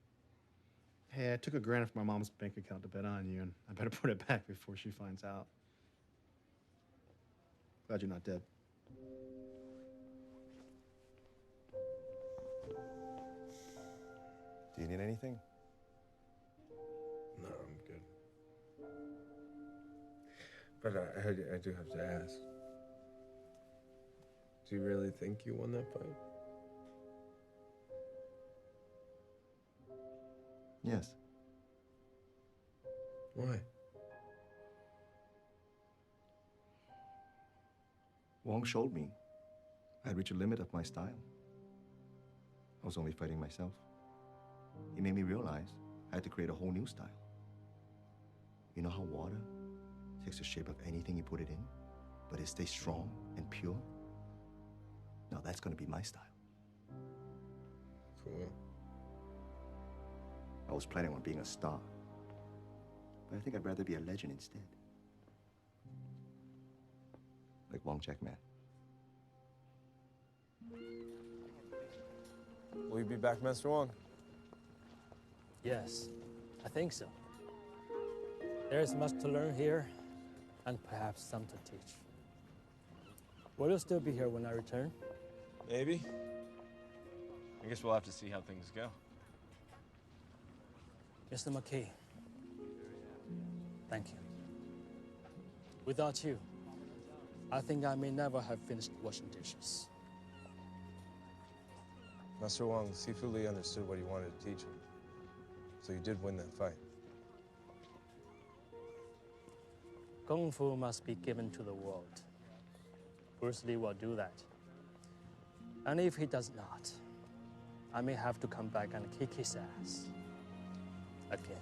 Hey, I took $1,000 from my mom's bank account to bet on you, and I better put it back before she finds out. Glad you're not dead. Do you need anything? No, I'm good. But I do have to ask. Do you really think you won that fight? Yes. Why? Wong showed me I had reached a limit of my style. I was only fighting myself. He made me realize I had to create a whole new style. You know how water takes the shape of anything you put it in, but it stays strong and pure? Now that's gonna be my style. Cool. I was planning on being a star, but I think I'd rather be a legend instead. Like Wong Jackman. Will you be back, Master Wong? Yes, I think so. There is much to learn here, and perhaps some to teach. Will you still be here when I return? Maybe. I guess we'll have to see how things go. Mr. McKee, thank you. Without you, I think I may never have finished washing dishes. Master Wong, Sifu Lee understood what he wanted to teach him. So you did win that fight. Kung Fu must be given to the world. Bruce Lee will do that. And if he does not, I may have to come back and kick his ass. Again.